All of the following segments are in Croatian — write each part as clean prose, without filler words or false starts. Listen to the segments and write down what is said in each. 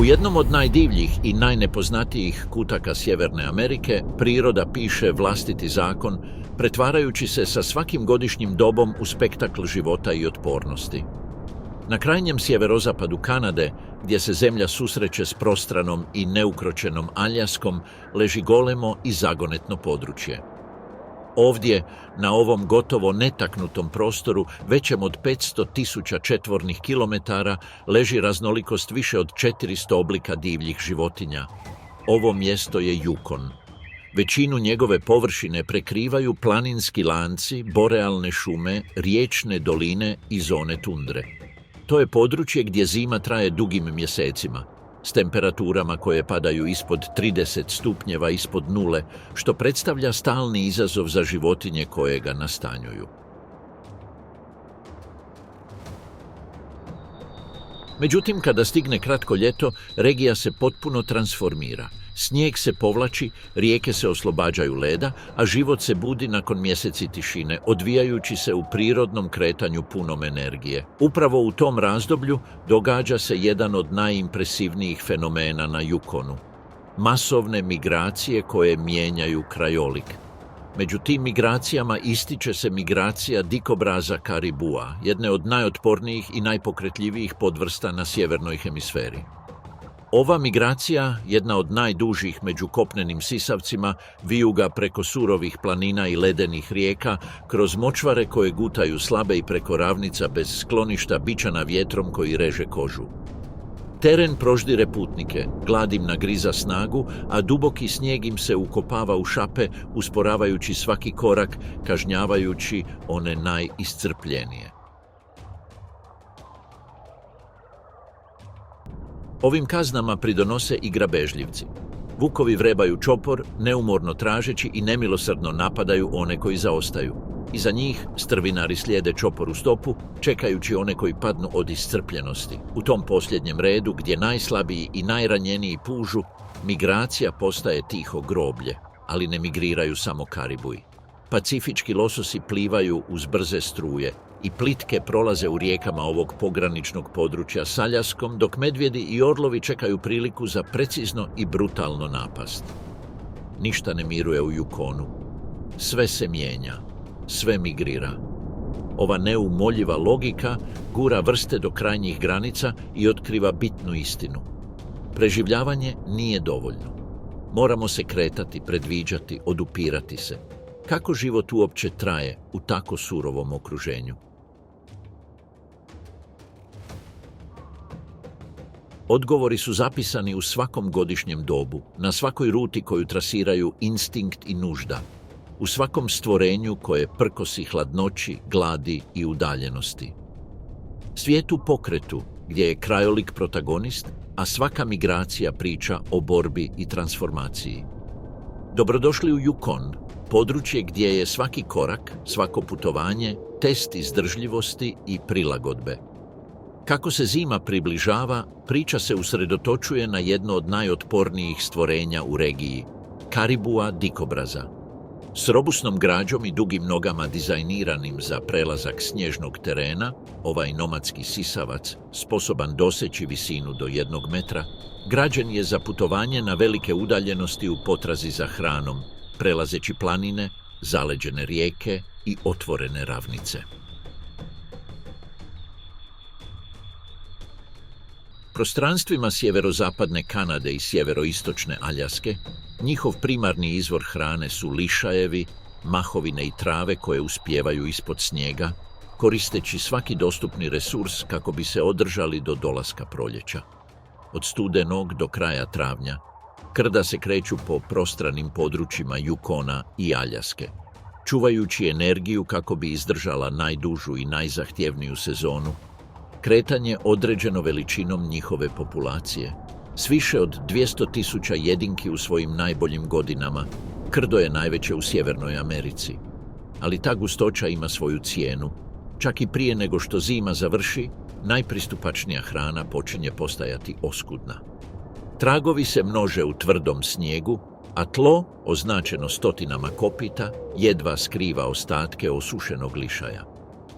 U jednom od najdivljih i najnepoznatijih kutaka Sjeverne Amerike priroda piše vlastiti zakon, pretvarajući se sa svakim godišnjim dobom u spektakl života i otpornosti. Na krajnjem sjeverozapadu Kanade, gdje se zemlja susreće s prostranom i neukročenom Aljaskom, leži golemo i zagonetno područje. Ovdje, na ovom gotovo netaknutom prostoru, većem od 500.000 četvornih kilometara, leži raznolikost više od 400 oblika divljih životinja. Ovo mjesto je Yukon. Većinu njegove površine prekrivaju planinski lanci, borealne šume, riječne doline i zone tundre. To je područje gdje zima traje dugim mjesecima, s temperaturama koje padaju ispod 30 stupnjeva ispod nule, što predstavlja stalni izazov za životinje koje ga nastanjuju. Međutim, kada stigne kratko ljeto, regija se potpuno transformira. Snijeg se povlači, rijeke se oslobađaju leda, a život se budi nakon mjeseci tišine, odvijajući se u prirodnom kretanju punom energije. Upravo u tom razdoblju događa se jedan od najimpresivnijih fenomena na Yukonu. Masovne migracije koje mijenjaju krajolik. Među tim migracijama ističe se migracija dikobraza karibua, jedne od najotpornijih i najpokretljivijih podvrsta na sjevernoj hemisferi. Ova migracija, jedna od najdužih među kopnenim sisavcima, vijuga preko surovih planina i ledenih rijeka, kroz močvare koje gutaju slabe i preko ravnica bez skloništa bičana vjetrom koji reže kožu. Teren proždire putnike, glad im nagriza snagu, a duboki snijeg im se ukopava u šape, usporavajući svaki korak, kažnjavajući one najiscrpljenije. Ovim kaznama pridonose i grabežljivci. Vukovi vrebaju čopor, neumorno tražeći i nemilosrdno napadaju one koji zaostaju. Iza njih strvinari slijede čopor u stopu, čekajući one koji padnu od iscrpljenosti. U tom posljednjem redu, gdje najslabiji i najranjeniji pužu, migracija postaje tiho groblje, ali ne migriraju samo karibuji. Pacifički lososi plivaju uz brze struje i plitke prolaze u rijekama ovog pograničnog područja s Aljaskom, dok medvjedi i orlovi čekaju priliku za precizno i brutalno napast. Ništa ne miruje u Yukonu. Sve se mijenja, sve migrira. Ova neumoljiva logika gura vrste do krajnjih granica i otkriva bitnu istinu. Preživljavanje nije dovoljno. Moramo se kretati, predviđati, odupirati se. Kako život uopće traje u tako surovom okruženju? Odgovori su zapisani u svakom godišnjem dobu, na svakoj ruti koju trasiraju instinkt i nužda, u svakom stvorenju koje prkosi hladnoći, gladi i udaljenosti. Svijet u pokretu, gdje je krajolik protagonist, a svaka migracija priča o borbi i transformaciji. Dobrodošli u Yukon, područje gdje je svaki korak, svako putovanje, test izdržljivosti i prilagodbe. Kako se zima približava, priča se usredotočuje na jedno od najotpornijih stvorenja u regiji, karibua dikobraza. S robusnom građom i dugim nogama dizajniranim za prelazak snježnog terena, ovaj nomadski sisavac, sposoban doseći visinu do 1 metra, građen je za putovanje na velike udaljenosti u potrazi za hranom, prelazeći planine, zaleđene rijeke i otvorene ravnice. Prostranstvima sjeverozapadne Kanade i sjeveroistočne Aljaske, njihov primarni izvor hrane su lišajevi, mahovine i trave koje uspijevaju ispod snijega, koristeći svaki dostupni resurs kako bi se održali do dolaska proljeća. Od studenog do kraja travnja, krda se kreću po prostranim područjima Yukona i Aljaske, čuvajući energiju kako bi izdržala najdužu i najzahtjevniju sezonu, kretanje određeno veličinom njihove populacije. S više od 200.000 jedinki u svojim najboljim godinama, krdo je najveće u Sjevernoj Americi. Ali ta gustoća ima svoju cijenu. Čak i prije nego što zima završi, najpristupačnija hrana počinje postajati oskudna. Tragovi se množe u tvrdom snijegu, a tlo, označeno stotinama kopita, jedva skriva ostatke osušenog lišaja.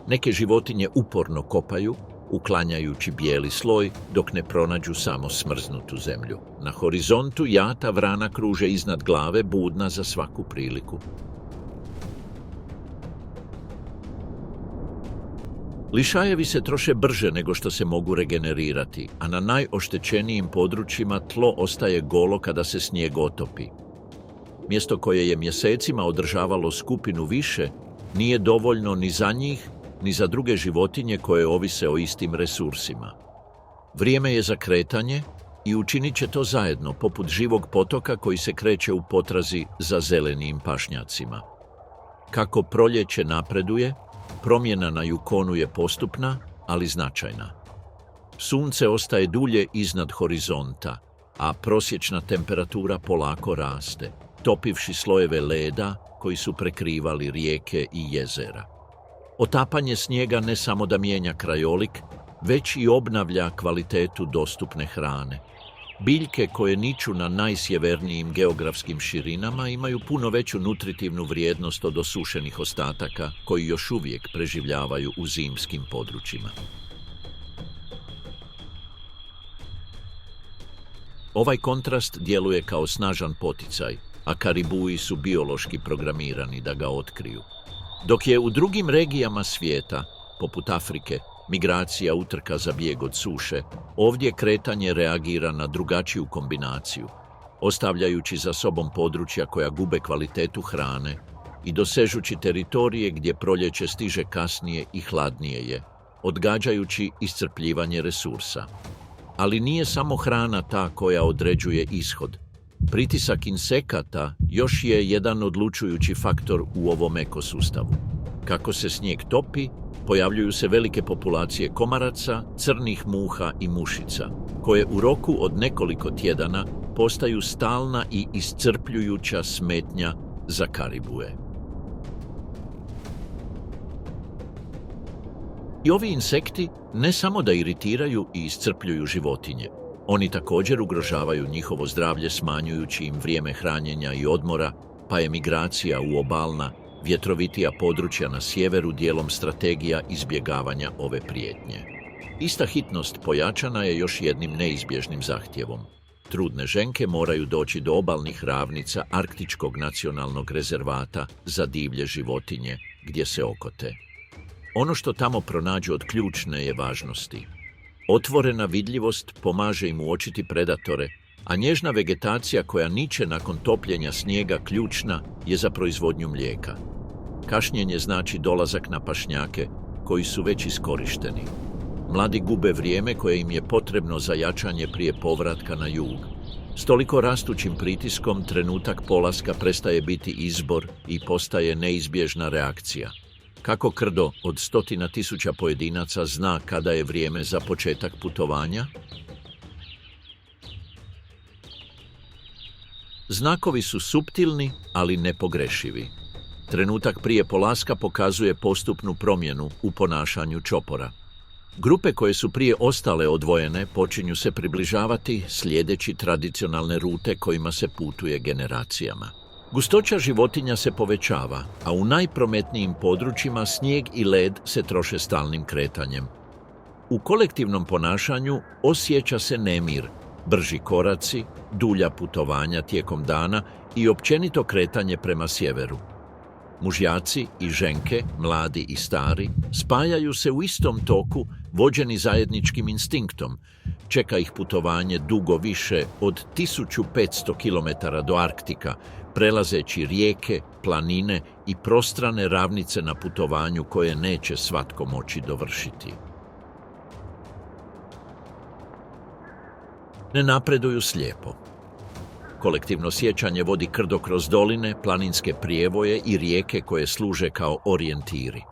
Neke životinje uporno kopaju, uklanjajući bijeli sloj dok ne pronađu samo smrznutu zemlju. Na horizontu jata vrana kruže iznad glave, budna za svaku priliku. Lišajevi se troše brže nego što se mogu regenerirati, a na najoštećenijim područjima tlo ostaje golo kada se snijeg otopi. Mjesto koje je mjesecima održavalo skupinu više nije dovoljno ni za njih, ni za druge životinje koje ovise o istim resursima. Vrijeme je za kretanje i učinit će to zajedno, poput živog potoka koji se kreće u potrazi za zelenim pašnjacima. Kako proljeće napreduje, promjena na Yukonu je postupna, ali značajna. Sunce ostaje dulje iznad horizonta, a prosječna temperatura polako raste, topivši slojeve leda koji su prekrivali rijeke i jezera. Otapanje snijega ne samo da mijenja krajolik, već i obnavlja kvalitetu dostupne hrane. Biljke koje niču na najsjevernijim geografskim širinama imaju puno veću nutritivnu vrijednost od osušenih ostataka koji još uvijek preživljavaju u zimskim područjima. Ovaj kontrast djeluje kao snažan poticaj, a karibuji su biološki programirani da ga otkriju. Dok je u drugim regijama svijeta, poput Afrike, migracija utrka za bijeg od suše, ovdje kretanje reagira na drugačiju kombinaciju, ostavljajući za sobom područja koja gube kvalitetu hrane i dosežući teritorije gdje proljeće stiže kasnije i hladnije je, odgađajući iscrpljivanje resursa. Ali nije samo hrana ta koja određuje ishod. Pritisak insekata još je jedan odlučujući faktor u ovom ekosustavu. Kako se snijeg topi, pojavljuju se velike populacije komaraca, crnih muha i mušica, koje u roku od nekoliko tjedana postaju stalna i iscrpljujuća smetnja za karibue. I ovi insekti ne samo da iritiraju i iscrpljuju životinje, oni također ugrožavaju njihovo zdravlje smanjujući im vrijeme hranjenja i odmora, pa je migracija u obalna, vjetrovitija područja na sjeveru dijelom strategija izbjegavanja ove prijetnje. Ista hitnost pojačana je još jednim neizbježnim zahtjevom. Trudne ženke moraju doći do obalnih ravnica Arktičkog nacionalnog rezervata za divlje životinje, gdje se okote. Ono što tamo pronađu od ključne je važnosti. Otvorena vidljivost pomaže im uočiti predatore, a nježna vegetacija koja niče nakon topljenja snijega ključna je za proizvodnju mlijeka. Kašnjenje znači dolazak na pašnjake koji su već iskorišteni. Mladi gube vrijeme koje im je potrebno za jačanje prije povratka na jug. S toliko rastućim pritiskom trenutak polaska prestaje biti izbor i postaje neizbježna reakcija. Kako krdo od 100.000 pojedinaca zna kada je vrijeme za početak putovanja? Znakovi su suptilni, ali nepogrešivi. Trenutak prije polaska pokazuje postupnu promjenu u ponašanju čopora. Grupe koje su prije ostale odvojene počinju se približavati slijedeći tradicionalne rute kojima se putuje generacijama. Gustoća životinja se povećava, a u najprometnijim područjima snijeg i led se troše stalnim kretanjem. U kolektivnom ponašanju osjeća se nemir, brži koraci, dulja putovanja tijekom dana i općenito kretanje prema sjeveru. Mužjaci i ženke, mladi i stari, spajaju se u istom toku, vođeni zajedničkim instinktom. Čeka ih putovanje dugo više od 1500 km do Arktika, prelazeći rijeke, planine i prostrane ravnice na putovanju koje neće svatko moći dovršiti. Ne napreduju slijepo. Kolektivno sjećanje vodi krdo kroz doline, planinske prijevoje i rijeke koje služe kao orijentiri.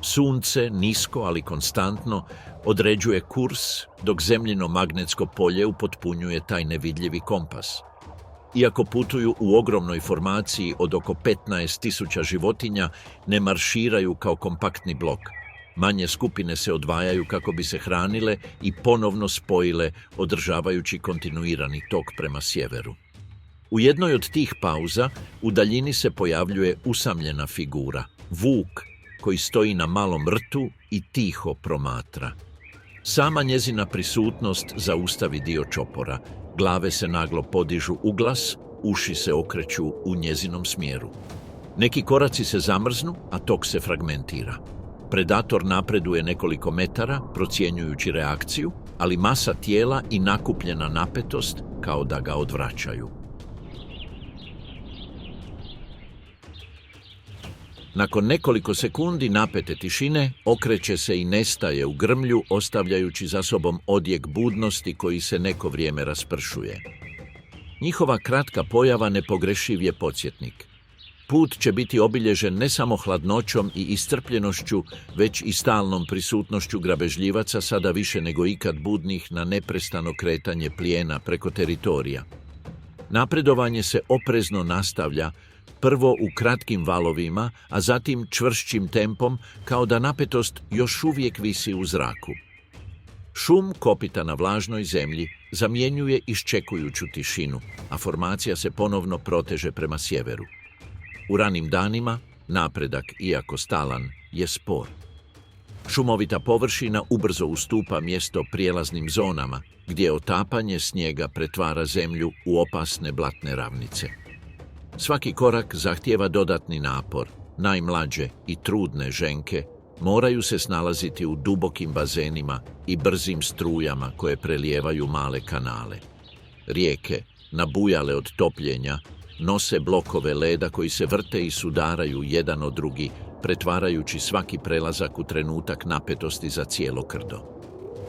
Sunce, nisko ali konstantno, određuje kurs, dok zemljino magnetsko polje upotpunjuje taj nevidljivi kompas. Iako putuju u ogromnoj formaciji od oko 15.000 životinja, ne marširaju kao kompaktni blok. Manje skupine se odvajaju kako bi se hranile i ponovno spojile, održavajući kontinuirani tok prema sjeveru. U jednoj od tih pauza u daljini se pojavljuje usamljena figura, vuk koji stoji na malom rtu i tiho promatra. Sama njezina prisutnost zaustavi dio čopora. Glave se naglo podižu u glas, uši se okreću u njezinom smjeru. Neki koraci se zamrznu, a tok se fragmentira. Predator napreduje nekoliko metara, procjenjujući reakciju, ali masa tijela i nakupljena napetost kao da ga odvraćaju. Nakon nekoliko sekundi napete tišine, okreće se i nestaje u grmlju, ostavljajući za sobom odjek budnosti koji se neko vrijeme raspršuje. Njihova kratka pojava nepogrešiv je podsjetnik. Put će biti obilježen ne samo hladnoćom i iscrpljenošću, već i stalnom prisutnošću grabežljivaca, sada više nego ikad budnih na neprestano kretanje plijena preko teritorija. Napredovanje se oprezno nastavlja, prvo u kratkim valovima, a zatim čvršćim tempom, kao da napetost još uvijek visi u zraku. Šum kopita na vlažnoj zemlji zamjenjuje iščekujuću tišinu, a formacija se ponovno proteže prema sjeveru. U ranim danima napredak, iako stalan, je spor. Šumovita površina ubrzo ustupa mjesto prijelaznim zonama, gdje otapanje snijega pretvara zemlju u opasne blatne ravnice. Svaki korak zahtijeva dodatni napor. Najmlađe i trudne ženke moraju se snalaziti u dubokim bazenima i brzim strujama koje prelijevaju male kanale. Rijeke, nabujale od topljenja, nose blokove leda koji se vrte i sudaraju jedan od drugi, pretvarajući svaki prelazak u trenutak napetosti za cijelo krdo.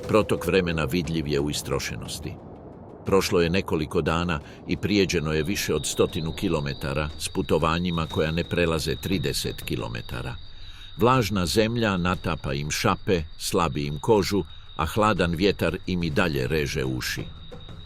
Protok vremena vidljiv je u istrošenosti. Prošlo je nekoliko dana i prijeđeno je više od 100 kilometara s putovanjima koja ne prelaze 30 kilometara. Vlažna zemlja natapa im šape, slabi im kožu, a hladan vjetar im i dalje reže uši.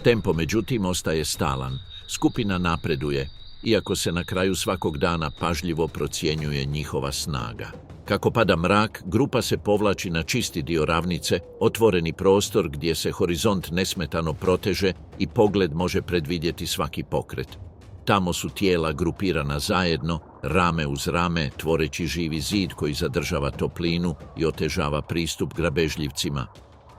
Tempo, međutim, ostaje stalan. Skupina napreduje, iako se na kraju svakog dana pažljivo procjenjuje njihova snaga. Kako pada mrak, grupa se povlači na čisti dio ravnice, otvoreni prostor gdje se horizont nesmetano proteže i pogled može predvidjeti svaki pokret. Tamo su tijela grupirana zajedno, rame uz rame, tvoreći živi zid koji zadržava toplinu i otežava pristup grabežljivcima.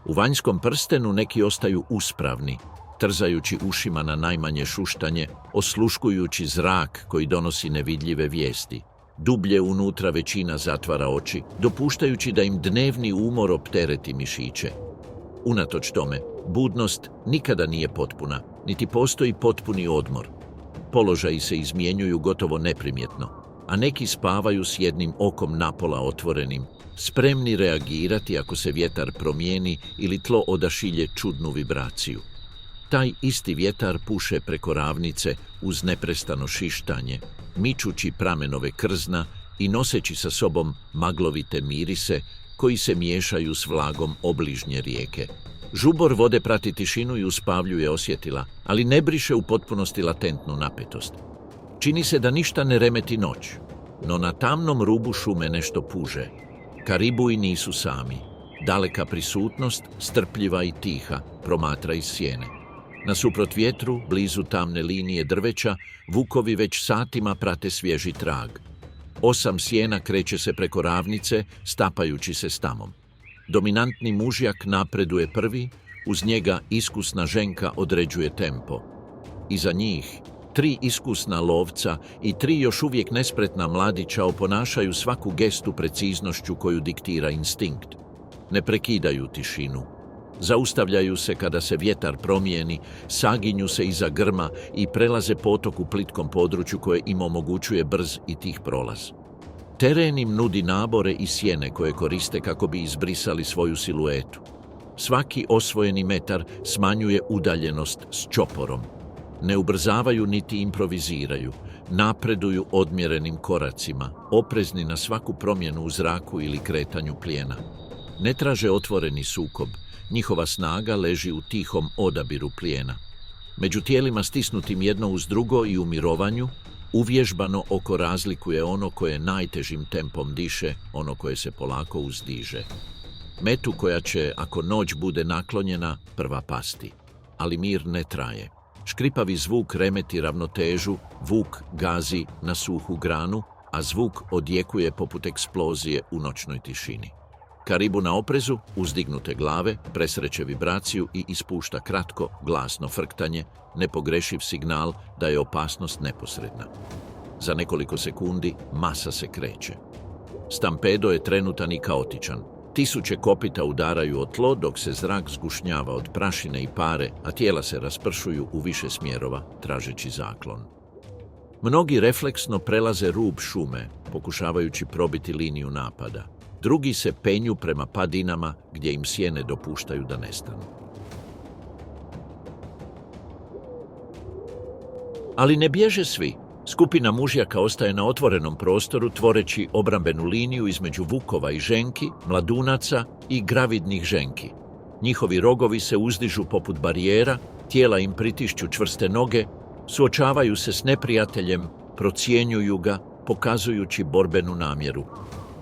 U vanjskom prstenu neki ostaju uspravni, trzajući ušima na najmanje šuštanje, osluškujući zrak koji donosi nevidljive vijesti. Dublje unutra većina zatvara oči, dopuštajući da im dnevni umor optereti mišiće. Unatoč tome, budnost nikada nije potpuna, niti postoji potpuni odmor. Položaji se izmjenjuju gotovo neprimjetno, a neki spavaju s jednim okom napola otvorenim, spremni reagirati ako se vjetar promijeni ili tlo odašilje čudnu vibraciju. Taj isti vjetar puše preko ravnice uz neprestano šištanje, mičući pramenove krzna i noseći sa sobom maglovite mirise koji se miješaju s vlagom obližnje rijeke. Žubor vode prati tišinu i uspavljuje osjetila, ali ne briše u potpunosti latentnu napetost. Čini se da ništa ne remeti noć, no na tamnom rubu šume nešto puže. Karibuji nisu sami. Daleka prisutnost, strpljiva i tiha, promatra iz sjene. Nasuprot vjetru, blizu tamne linije drveća, vukovi već satima prate svježi trag. 8 sjena kreće se preko ravnice, stapajući se s tamom. Dominantni mužjak napreduje prvi, uz njega iskusna ženka određuje tempo. Iza njih 3 iskusna lovca i 3 još uvijek nespretna mladića oponašaju svaku gestu preciznošću koju diktira instinkt. Ne prekidaju tišinu. Zaustavljaju se kada se vjetar promijeni, saginju se iza grma i prelaze potok u plitkom području koje im omogućuje brz i tih prolaz. Teren im nudi nabore i sjene koje koriste kako bi izbrisali svoju siluetu. Svaki osvojeni metar smanjuje udaljenost s čoporom. Ne ubrzavaju niti improviziraju, napreduju odmjerenim koracima, oprezni na svaku promjenu u zraku ili kretanju plijena. Ne traže otvoreni sukob, njihova snaga leži u tihom odabiru plijena. Među tijelima stisnutim jedno uz drugo i u mirovanju, uvježbano oko razlikuje ono koje najtežim tempom diše, ono koje se polako uzdiže. Metu koja će, ako noć bude naklonjena, prva pasti. Ali mir ne traje. Škripavi zvuk remeti ravnotežu, vuk gazi na suhu granu, a zvuk odjekuje poput eksplozije u noćnoj tišini. Karibu na oprezu, uzdignute glave, presreće vibraciju i ispušta kratko, glasno frktanje, nepogrešiv signal da je opasnost neposredna. Za nekoliko sekundi masa se kreće. Stampedo je trenutan i kaotičan. Tisuće kopita udaraju o tlo dok se zrak zgušnjava od prašine i pare, a tijela se raspršuju u više smjerova, tražeći zaklon. Mnogi refleksno prelaze rub šume, pokušavajući probiti liniju napada. Drugi se penju prema padinama gdje im sjene dopuštaju da nestanu. Ali ne bježe svi. Skupina mužjaka ostaje na otvorenom prostoru tvoreći obrambenu liniju između vukova i ženki, mladunaca i gravidnih ženki. Njihovi rogovi se uzdižu poput barijera, tijela im pritišću čvrste noge, suočavaju se s neprijateljem, procjenjuju ga, pokazujući borbenu namjeru.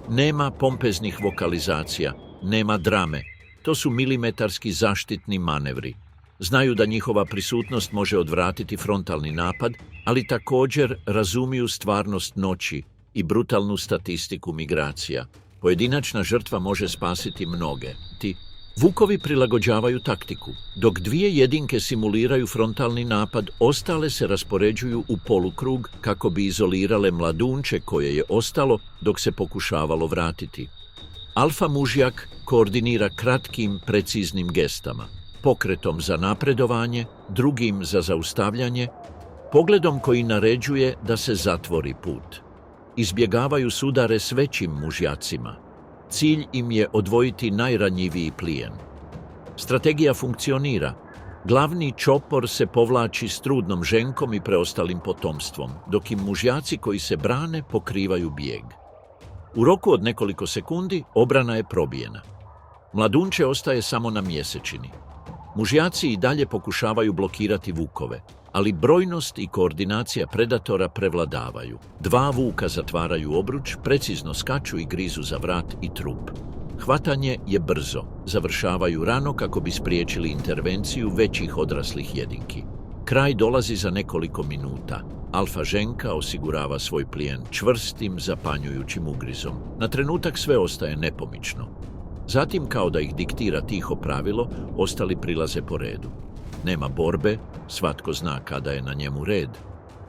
Nema pompeznih vokalizacija, nema drame. To su milimetarski zaštitni manevri. Znaju da njihova prisutnost može odvratiti frontalni napad, ali također razumiju stvarnost noći i brutalnu statistiku migracija. Pojedinačna žrtva može spasiti mnoge. Vukovi prilagođavaju taktiku. Dok dvije jedinke simuliraju frontalni napad, ostale se raspoređuju u polukrug kako bi izolirale mladunče koje je ostalo dok se pokušavalo vratiti. Alfa mužjak koordinira kratkim, preciznim gestama. Pokretom za napredovanje, drugim za zaustavljanje, pogledom koji naređuje da se zatvori put. Izbjegavaju sudare s većim mužjacima. Cilj im je odvojiti najranjiviji plijen. Strategija funkcionira. Glavni čopor se povlači s trudnom ženkom i preostalim potomstvom, dok im mužjaci koji se brane pokrivaju bijeg. U roku od nekoliko sekundi obrana je probijena. Mladunče ostaje samo na mjesečini. Mužjaci i dalje pokušavaju blokirati vukove, ali brojnost i koordinacija predatora prevladavaju. Dva vuka zatvaraju obruč, precizno skaču i grizu za vrat i trup. Hvatanje je brzo, završavaju rano kako bi spriječili intervenciju većih odraslih jedinki. Kraj dolazi za nekoliko minuta. Alfa ženka osigurava svoj plijen čvrstim, zapanjujućim ugrizom. Na trenutak sve ostaje nepomično. Zatim, kao da ih diktira tiho pravilo, ostali prilaze po redu. Nema borbe, svatko zna kada je na njemu red.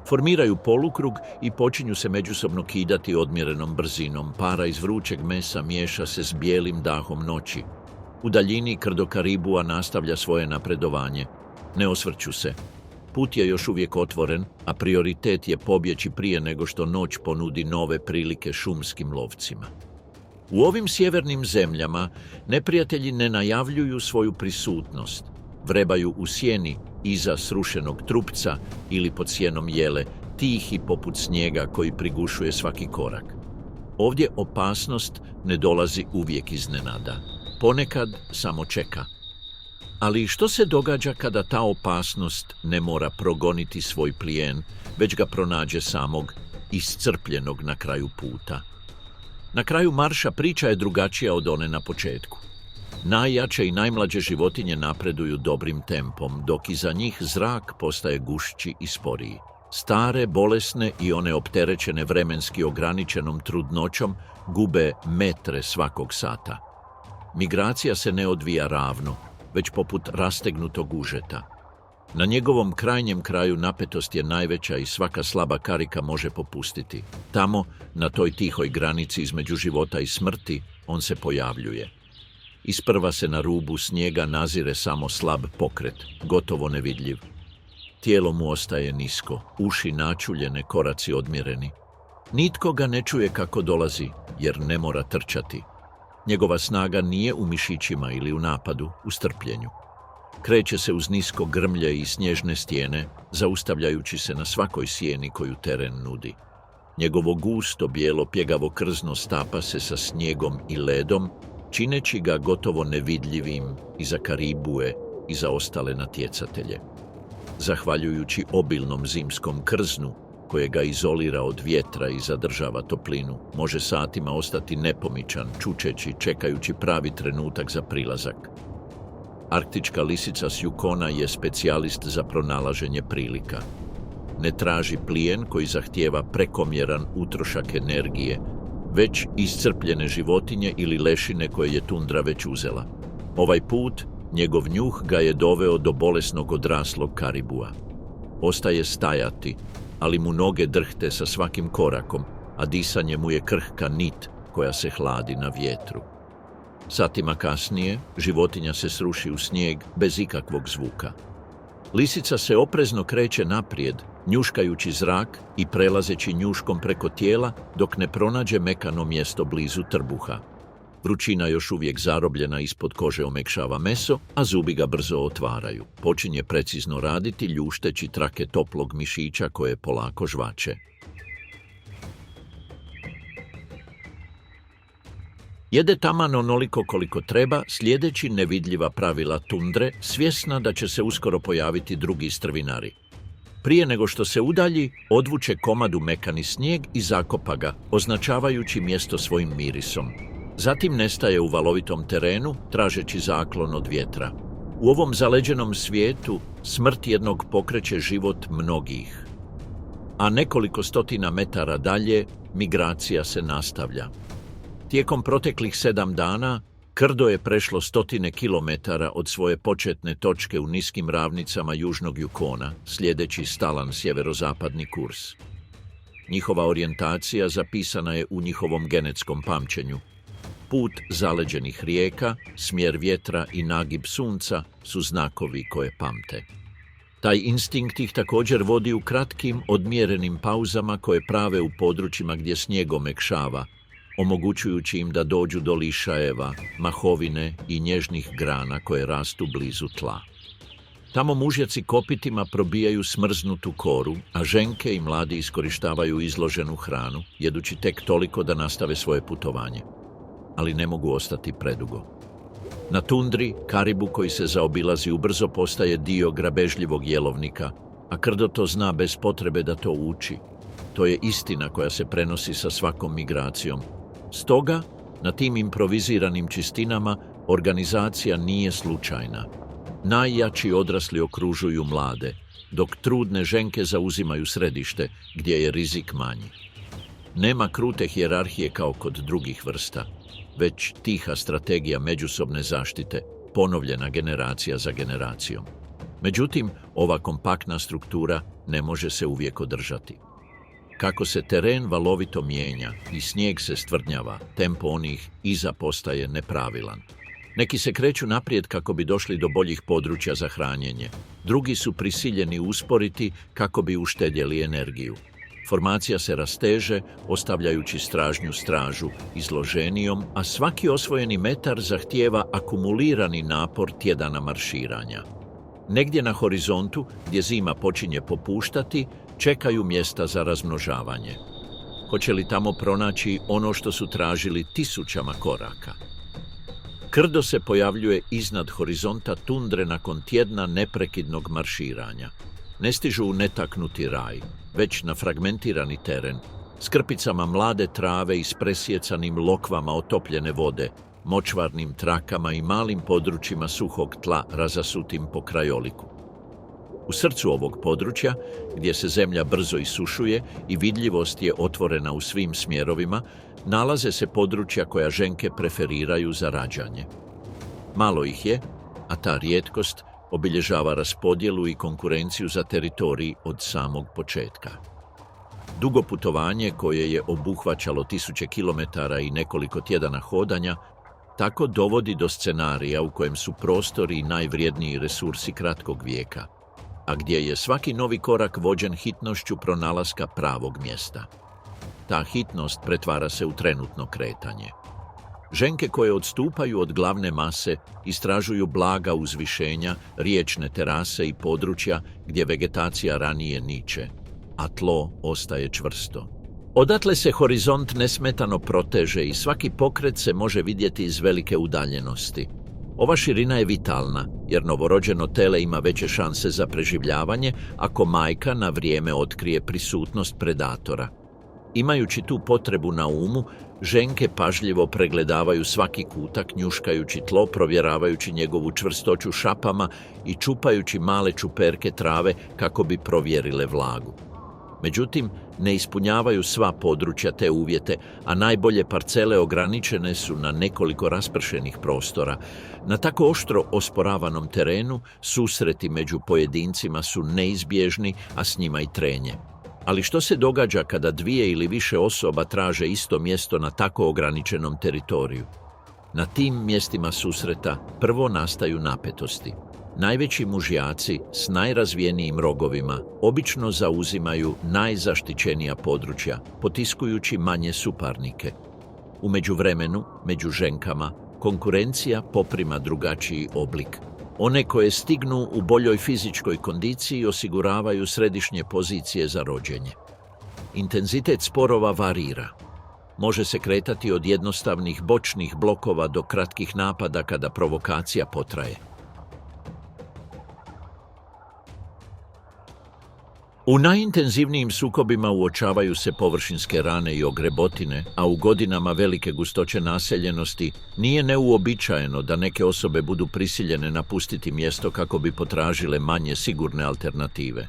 Formiraju polukrug i počinju se međusobno kidati odmjerenom brzinom. Para iz vrućeg mesa miješa se s bijelim dahom noći. U daljini krdo Karibua nastavlja svoje napredovanje. Ne osvrću se. Put je još uvijek otvoren, a prioritet je pobjeći prije nego što noć ponudi nove prilike šumskim lovcima. U ovim sjevernim zemljama neprijatelji ne najavljuju svoju prisutnost. Vrebaju u sjeni iza srušenog trupca ili pod sjenom jele, tihi poput snijega koji prigušuje svaki korak. Ovdje opasnost ne dolazi uvijek iznenada. Ponekad samo čeka. Ali što se događa kada ta opasnost ne mora progoniti svoj plijen, već ga pronađe samog, iscrpljenog na kraju puta? Na kraju marša priča je drugačija od one na početku. Najjače i najmlađe životinje napreduju dobrim tempom, dok iza njih zrak postaje gušći i sporiji. Stare, bolesne i one opterećene vremenski ograničenom trudnoćom gube metre svakog sata. Migracija se ne odvija ravno, već poput rastegnutog užeta. Na njegovom krajnjem kraju napetost je najveća i svaka slaba karika može popustiti. Tamo, na toj tihoj granici između života i smrti, on se pojavljuje. Isprva se na rubu snijega nazire samo slab pokret, gotovo nevidljiv. Tijelo mu ostaje nisko, uši načuljene, koraci odmjereni. Nitko ga ne čuje kako dolazi, jer ne mora trčati. Njegova snaga nije u mišićima ili u napadu, u strpljenju. Kreće se uz nisko grmlje i snježne stijene, zaustavljajući se na svakoj sjeni koju teren nudi. Njegovo gusto, bijelo, pjegavo krzno stapa se sa snijegom i ledom, čineći ga gotovo nevidljivim i za Karibue i za ostale natjecatelje. Zahvaljujući obilnom zimskom krznu, koje ga izolira od vjetra i zadržava toplinu, može satima ostati nepomičan, čučeći, čekajući pravi trenutak za prilazak. Arktička lisica s Yukona je specijalist za pronalaženje prilika. Ne traži plijen koji zahtijeva prekomjeran utrošak energije, već iscrpljene životinje ili lešine koje je tundra već uzela. Ovaj put, njegov njuh ga je doveo do bolesnog odraslog karibua. Ostaje stajati, ali mu noge drhte sa svakim korakom, a disanje mu je krhka nit koja se hladi na vjetru. Satima kasnije, životinja se sruši u snijeg bez ikakvog zvuka. Lisica se oprezno kreće naprijed, njuškajući zrak i prelazeći njuškom preko tijela dok ne pronađe mekano mjesto blizu trbuha. Vrućina još uvijek zarobljena ispod kože omekšava meso, a zubi ga brzo otvaraju. Počinje precizno raditi, ljušteći trake toplog mišića koje polako žvače. Jede taman onoliko koliko treba, slijedeći nevidljiva pravila tundre, svjesna da će se uskoro pojaviti drugi strvinari. Prije nego što se udalji, odvuče komadu mekani snijeg i zakopa ga, označavajući mjesto svojim mirisom. Zatim nestaje u valovitom terenu, tražeći zaklon od vjetra. U ovom zaleđenom svijetu smrt jednog pokreće život mnogih. A nekoliko stotina metara dalje, migracija se nastavlja. Tijekom proteklih 7 dana, krdo je prešlo stotine kilometara od svoje početne točke u niskim ravnicama južnog Yukona, slijedeći stalan sjeverozapadni kurs. Njihova orijentacija zapisana je u njihovom genetskom pamćenju. Put zaleđenih rijeka, smjer vjetra i nagib sunca su znakovi koje pamte. Taj instinkt ih također vodi u kratkim, odmjerenim pauzama koje prave u područjima gdje snijeg omekšava, omogućujući im da dođu do lišajeva, mahovine i nježnih grana koje rastu blizu tla. Tamo mužjaci kopitima probijaju smrznutu koru, a ženke i mladi iskorištavaju izloženu hranu, jedući tek toliko da nastave svoje putovanje. Ali ne mogu ostati predugo. Na tundri, karibu koji se zaobilazi ubrzo postaje dio grabežljivog jelovnika, a krdo to zna bez potrebe da to uči. To je istina koja se prenosi sa svakom migracijom. Stoga, na tim improviziranim čistinama, organizacija nije slučajna. Najjači odrasli okružuju mlade, dok trudne ženke zauzimaju središte, gdje je rizik manji. Nema krute hijerarhije kao kod drugih vrsta, već tiha strategija međusobne zaštite, ponovljena generacija za generacijom. Međutim, ova kompaktna struktura ne može se uvijek održati. Kako se teren valovito mijenja i snijeg se stvrdnjava, tempo onih iza postaje nepravilan. Neki se kreću naprijed kako bi došli do boljih područja za hranjenje, drugi su prisiljeni usporiti kako bi uštedjeli energiju. Formacija se rasteže, ostavljajući stražnju stražu izloženijom, a svaki osvojeni metar zahtijeva akumulirani napor tjedana marširanja. Negdje na horizontu, gdje zima počinje popuštati, čekaju mjesta za razmnožavanje. Hoće li tamo pronaći ono što su tražili tisućama koraka? Krdo se pojavljuje iznad horizonta tundre nakon tjedna neprekidnog marširanja. Ne stižu u netaknuti raj, već na fragmentirani teren, s krpicama mlade trave i s presjecanim lokvama otopljene vode, močvarnim trakama i malim područjima suhog tla razasutim po krajoliku. U srcu ovog područja, gdje se zemlja brzo isušuje i vidljivost je otvorena u svim smjerovima, nalaze se područja koja ženke preferiraju za rađanje. Malo ih je, a ta rijetkost obilježava raspodjelu i konkurenciju za teritorij od samog početka. Dugo putovanje koje je obuhvaćalo 1000 kilometara i nekoliko tjedana hodanja, tako dovodi do scenarija u kojem su prostori i najvrijedniji resursi kratkog vijeka, a gdje je svaki novi korak vođen hitnošću pronalaska pravog mjesta. Ta hitnost pretvara se u trenutno kretanje. Ženke koje odstupaju od glavne mase istražuju blaga uzvišenja, riječne terase i područja gdje vegetacija ranije niče, a tlo ostaje čvrsto. Odatle se horizont nesmetano proteže i svaki pokret se može vidjeti iz velike udaljenosti. Ova širina je vitalna, jer novorođeno tele ima veće šanse za preživljavanje ako majka na vrijeme otkrije prisutnost predatora. Imajući tu potrebu na umu, ženke pažljivo pregledavaju svaki kutak, njuškajući tlo, provjeravajući njegovu čvrstoću šapama i čupajući male čuperke trave kako bi provjerile vlagu. Međutim, ne ispunjavaju sva područja te uvjete, a najbolje parcele ograničene su na nekoliko raspršenih prostora. Na tako oštro osporavanom terenu susreti među pojedincima su neizbježni, a s njima i trenje. Ali što se događa kada dvije ili više osoba traže isto mjesto na tako ograničenom teritoriju? Na tim mjestima susreta prvo nastaju napetosti. Najveći mužjaci s najrazvijenijim rogovima obično zauzimaju najzaštićenija područja, potiskujući manje suparnike. U međuvremenu, među ženkama, konkurencija poprima drugačiji oblik. One koje stignu u boljoj fizičkoj kondiciji osiguravaju središnje pozicije za rođenje. Intenzitet sporova varira. Može se kretati od jednostavnih bočnih blokova do kratkih napada kada provokacija potraje. U najintenzivnijim sukobima uočavaju se površinske rane i ogrebotine, a u godinama velike gustoće naseljenosti nije neuobičajeno da neke osobe budu prisiljene napustiti mjesto kako bi potražile manje sigurne alternative.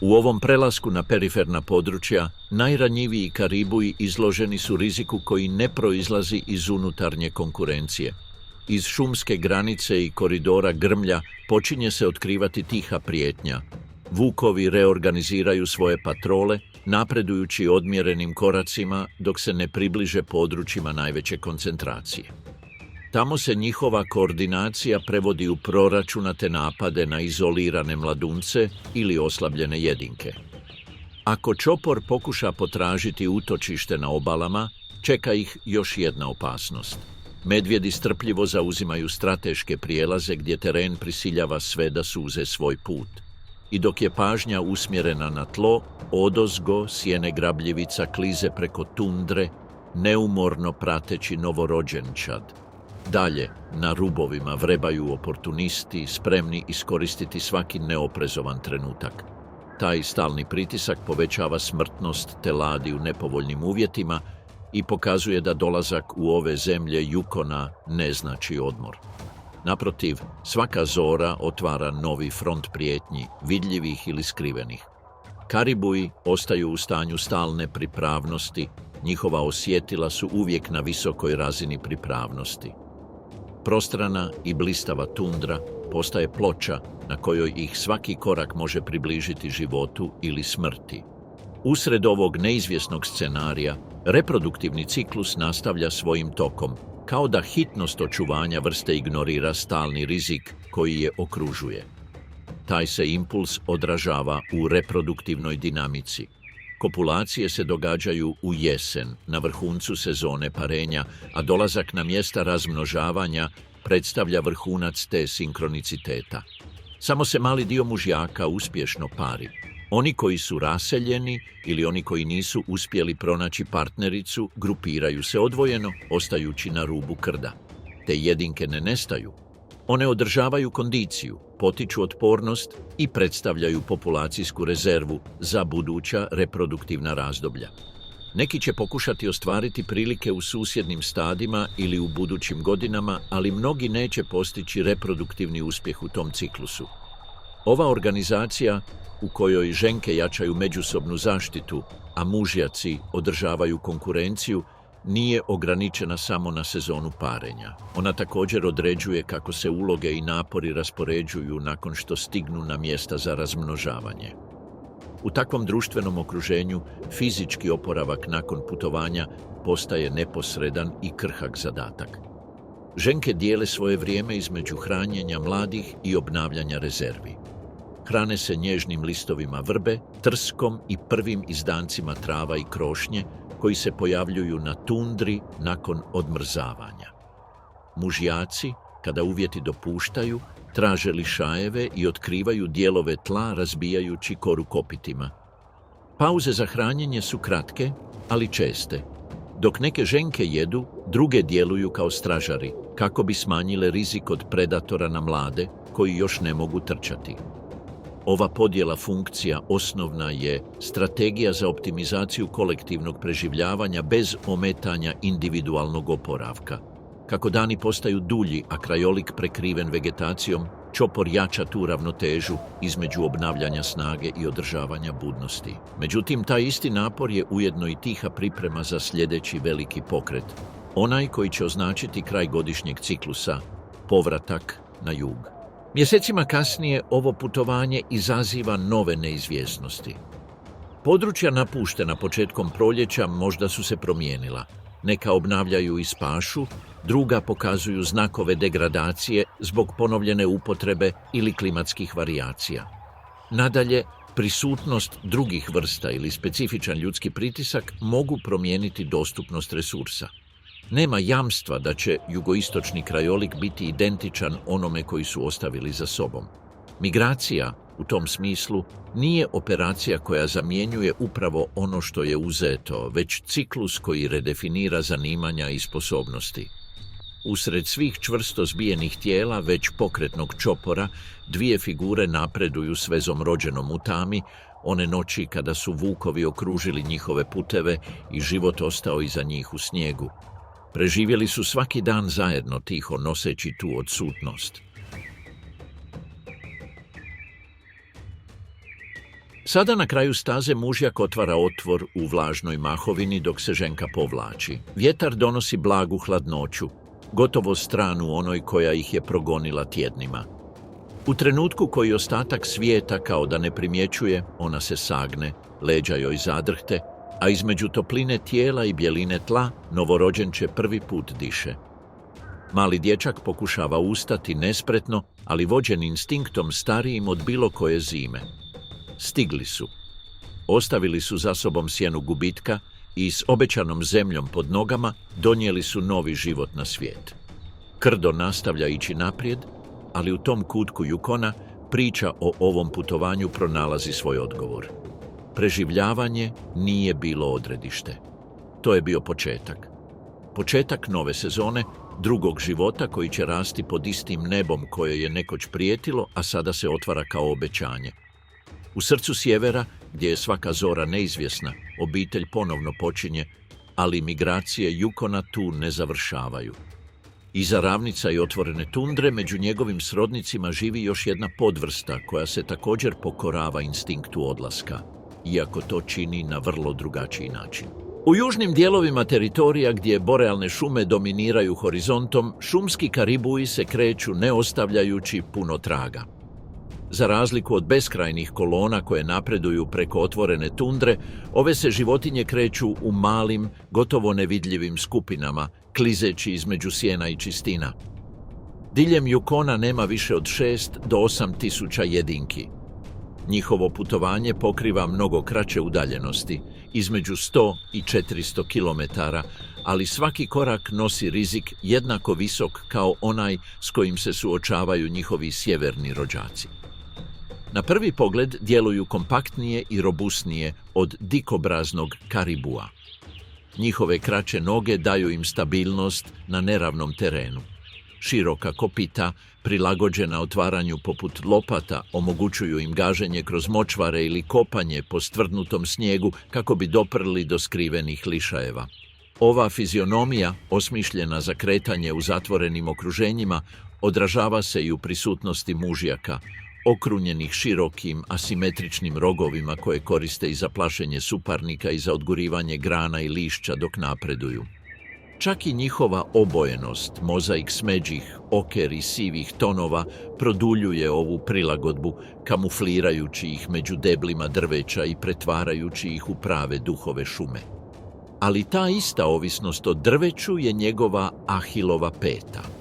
U ovom prelasku na periferna područja, najranjiviji karibuji izloženi su riziku koji ne proizlazi iz unutarnje konkurencije. Iz šumske granice i koridora grmlja počinje se otkrivati tiha prijetnja. Vukovi reorganiziraju svoje patrole, napredujući odmjerenim koracima dok se ne približe područjima najveće koncentracije. Tamo se njihova koordinacija prevodi u proračunate napade na izolirane mladunce ili oslabljene jedinke. Ako čopor pokuša potražiti utočište na obalama, čeka ih još jedna opasnost. Medvjedi strpljivo zauzimaju strateške prijelaze gdje teren prisiljava sve da suze svoj put. I dok je pažnja usmjerena na tlo, odozgo sjene grabljivica klize preko tundre, neumorno prateći novorođenčad. Dalje, na rubovima vrebaju oportunisti, spremni iskoristiti svaki neoprezovan trenutak. Taj stalni pritisak povećava smrtnost teladi u nepovoljnim uvjetima i pokazuje da dolazak u ove zemlje Yukona ne znači odmor. Naprotiv, svaka zora otvara novi front prijetnji, vidljivih ili skrivenih. Karibuji ostaju u stanju stalne pripravnosti, njihova osjetila su uvijek na visokoj razini pripravnosti. Prostrana i blistava tundra postaje ploča na kojoj ih svaki korak može približiti životu ili smrti. Usred ovog neizvjesnog scenarija, reproduktivni ciklus nastavlja svojim tokom, kao da hitnost očuvanja vrste ignorira stalni rizik koji je okružuje. Taj se impuls odražava u reproduktivnoj dinamici. Kopulacije se događaju u jesen, na vrhuncu sezone parenja, a dolazak na mjesta razmnožavanja predstavlja vrhunac te sinkroniciteta. Samo se mali dio mužjaka uspješno pari. Oni koji su raseljeni ili oni koji nisu uspjeli pronaći partnericu grupiraju se odvojeno, ostajući na rubu krda. Te jedinke ne nestaju. One održavaju kondiciju, potiču otpornost i predstavljaju populacijsku rezervu za buduća reproduktivna razdoblja. Neki će pokušati ostvariti prilike u susjednim stadima ili u budućim godinama, ali mnogi neće postići reproduktivni uspjeh u tom ciklusu. Ova organizacija, u kojoj ženke jačaju međusobnu zaštitu, a mužjaci održavaju konkurenciju, nije ograničena samo na sezonu parenja. Ona također određuje kako se uloge i napori raspoređuju nakon što stignu na mjesta za razmnožavanje. U takvom društvenom okruženju fizički oporavak nakon putovanja postaje neposredan i krhak zadatak. Ženke dijele svoje vrijeme između hranjenja mladih i obnavljanja rezervi. Hrane se nježnim listovima vrbe, trskom i prvim izdancima trava i krošnje koji se pojavljuju na tundri nakon odmrzavanja. Mužjaci, kada uvjeti dopuštaju, traže lišajeve i otkrivaju dijelove tla razbijajući koru kopitima. Pauze za hranjenje su kratke, ali česte. Dok neke ženke jedu, druge djeluju kao stražari, kako bi smanjile rizik od predatora na mlade koji još ne mogu trčati. Ova podjela funkcija osnovna je strategija za optimizaciju kolektivnog preživljavanja bez ometanja individualnog oporavka. Kako dani postaju dulji, a krajolik prekriven vegetacijom, Čopor jača tu ravnotežu između obnavljanja snage i održavanja budnosti. Međutim, taj isti napor je ujedno i tiha priprema za sljedeći veliki pokret. Onaj koji će označiti kraj godišnjeg ciklusa, povratak na jug. Mjesecima kasnije ovo putovanje izaziva nove neizvjesnosti. Područja napuštena početkom proljeća možda su se promijenila. Neka obnavljaju i spašu, druga pokazuju znakove degradacije zbog ponovljene upotrebe ili klimatskih varijacija. Nadalje, prisutnost drugih vrsta ili specifičan ljudski pritisak mogu promijeniti dostupnost resursa. Nema jamstva da će jugoistočni krajolik biti identičan onome koji su ostavili za sobom. Migracija, u tom smislu, nije operacija koja zamjenjuje upravo ono što je uzeto, već ciklus koji redefinira zanimanja i sposobnosti. Usred svih čvrsto zbijenih tijela, već pokretnog čopora, dvije figure napreduju s vezom rođenom u tami, one noći kada su vukovi okružili njihove puteve i život ostao iza njih u snijegu. Preživjeli su svaki dan zajedno, tiho noseći tu odsutnost. Sada na kraju staze mužjak otvara otvor u vlažnoj mahovini dok se ženka povlači. Vjetar donosi blagu hladnoću, gotovo stranu onoj koja ih je progonila tjednima. U trenutku koji ostatak svijeta kao da ne primjećuje, ona se sagne, leđa joj zadrhte, a između topline tijela i bjeline tla novorođenče prvi put diše. Mali dječak pokušava ustati nespretno, ali vođen instinktom starijim od bilo koje zime. Stigli su. Ostavili su za sobom sjenu gubitka i s obećanom zemljom pod nogama donijeli su novi život na svijet. Krdo nastavlja ići naprijed, ali u tom kutku Yukona priča o ovom putovanju pronalazi svoj odgovor. Preživljavanje nije bilo odredište. To je bio početak. Početak nove sezone, drugog života koji će rasti pod istim nebom koje je nekoć prijetilo, a sada se otvara kao obećanje. U srcu sjevera, gdje je svaka zora neizvjesna, obitelj ponovno počinje, ali migracije Yukona tu ne završavaju. Iza ravnica i otvorene tundre među njegovim srodnicima živi još jedna podvrsta koja se također pokorava instinktu odlaska, iako to čini na vrlo drugačiji način. U južnim dijelovima teritorija gdje borealne šume dominiraju horizontom, šumski karibuji se kreću ne ostavljajući puno traga. Za razliku od beskrajnih kolona koje napreduju preko otvorene tundre, ove se životinje kreću u malim, gotovo nevidljivim skupinama, klizeći između sjena i čistina. Diljem Yukona nema više od 6 do 8 tisuća jedinki. Njihovo putovanje pokriva mnogo kraće udaljenosti, između 100 i 400 km, ali svaki korak nosi rizik jednako visok kao onaj s kojim se suočavaju njihovi sjeverni rođaci. Na prvi pogled djeluju kompaktnije i robusnije od dikobraznog karibua. Njihove kraće noge daju im stabilnost na neravnom terenu. Široka kopita, prilagođena otvaranju poput lopata, omogućuju im gaženje kroz močvare ili kopanje po stvrdnutom snijegu kako bi doprli do skrivenih lišajeva. Ova fizionomija, osmišljena za kretanje u zatvorenim okruženjima, odražava se i u prisutnosti mužjaka, okrunjenih širokim, asimetričnim rogovima koje koriste i za plašenje suparnika i za odgurivanje grana i lišća dok napreduju. Čak i njihova obojenost, mozaik smeđih, oker i sivih tonova, produljuje ovu prilagodbu, kamuflirajući ih među deblima drveća i pretvarajući ih u prave duhove šume. Ali ta ista ovisnost o drveću je njegova Ahilova peta.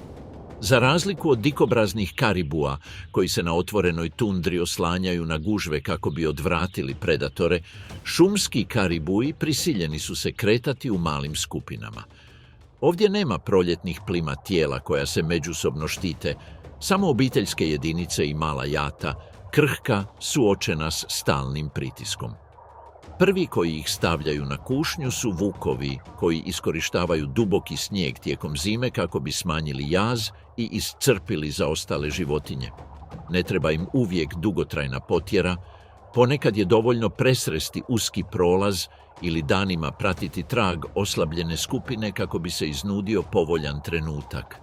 Za razliku od dikobraznih karibua, koji se na otvorenoj tundri oslanjaju na gužve kako bi odvratili predatore, šumski karibuji prisiljeni su se kretati u malim skupinama. Ovdje nema proljetnih plima tijela koja se međusobno štite, samo obiteljske jedinice i mala jata, krhka, suočena s stalnim pritiskom. Prvi koji ih stavljaju na kušnju su vukovi, koji iskorištavaju duboki snijeg tijekom zime kako bi smanjili jaz i iscrpili zaostale životinje. Ne treba im uvijek dugotrajna potjera, ponekad je dovoljno presresti uski prolaz ili danima pratiti trag oslabljene skupine kako bi se iznudio povoljan trenutak.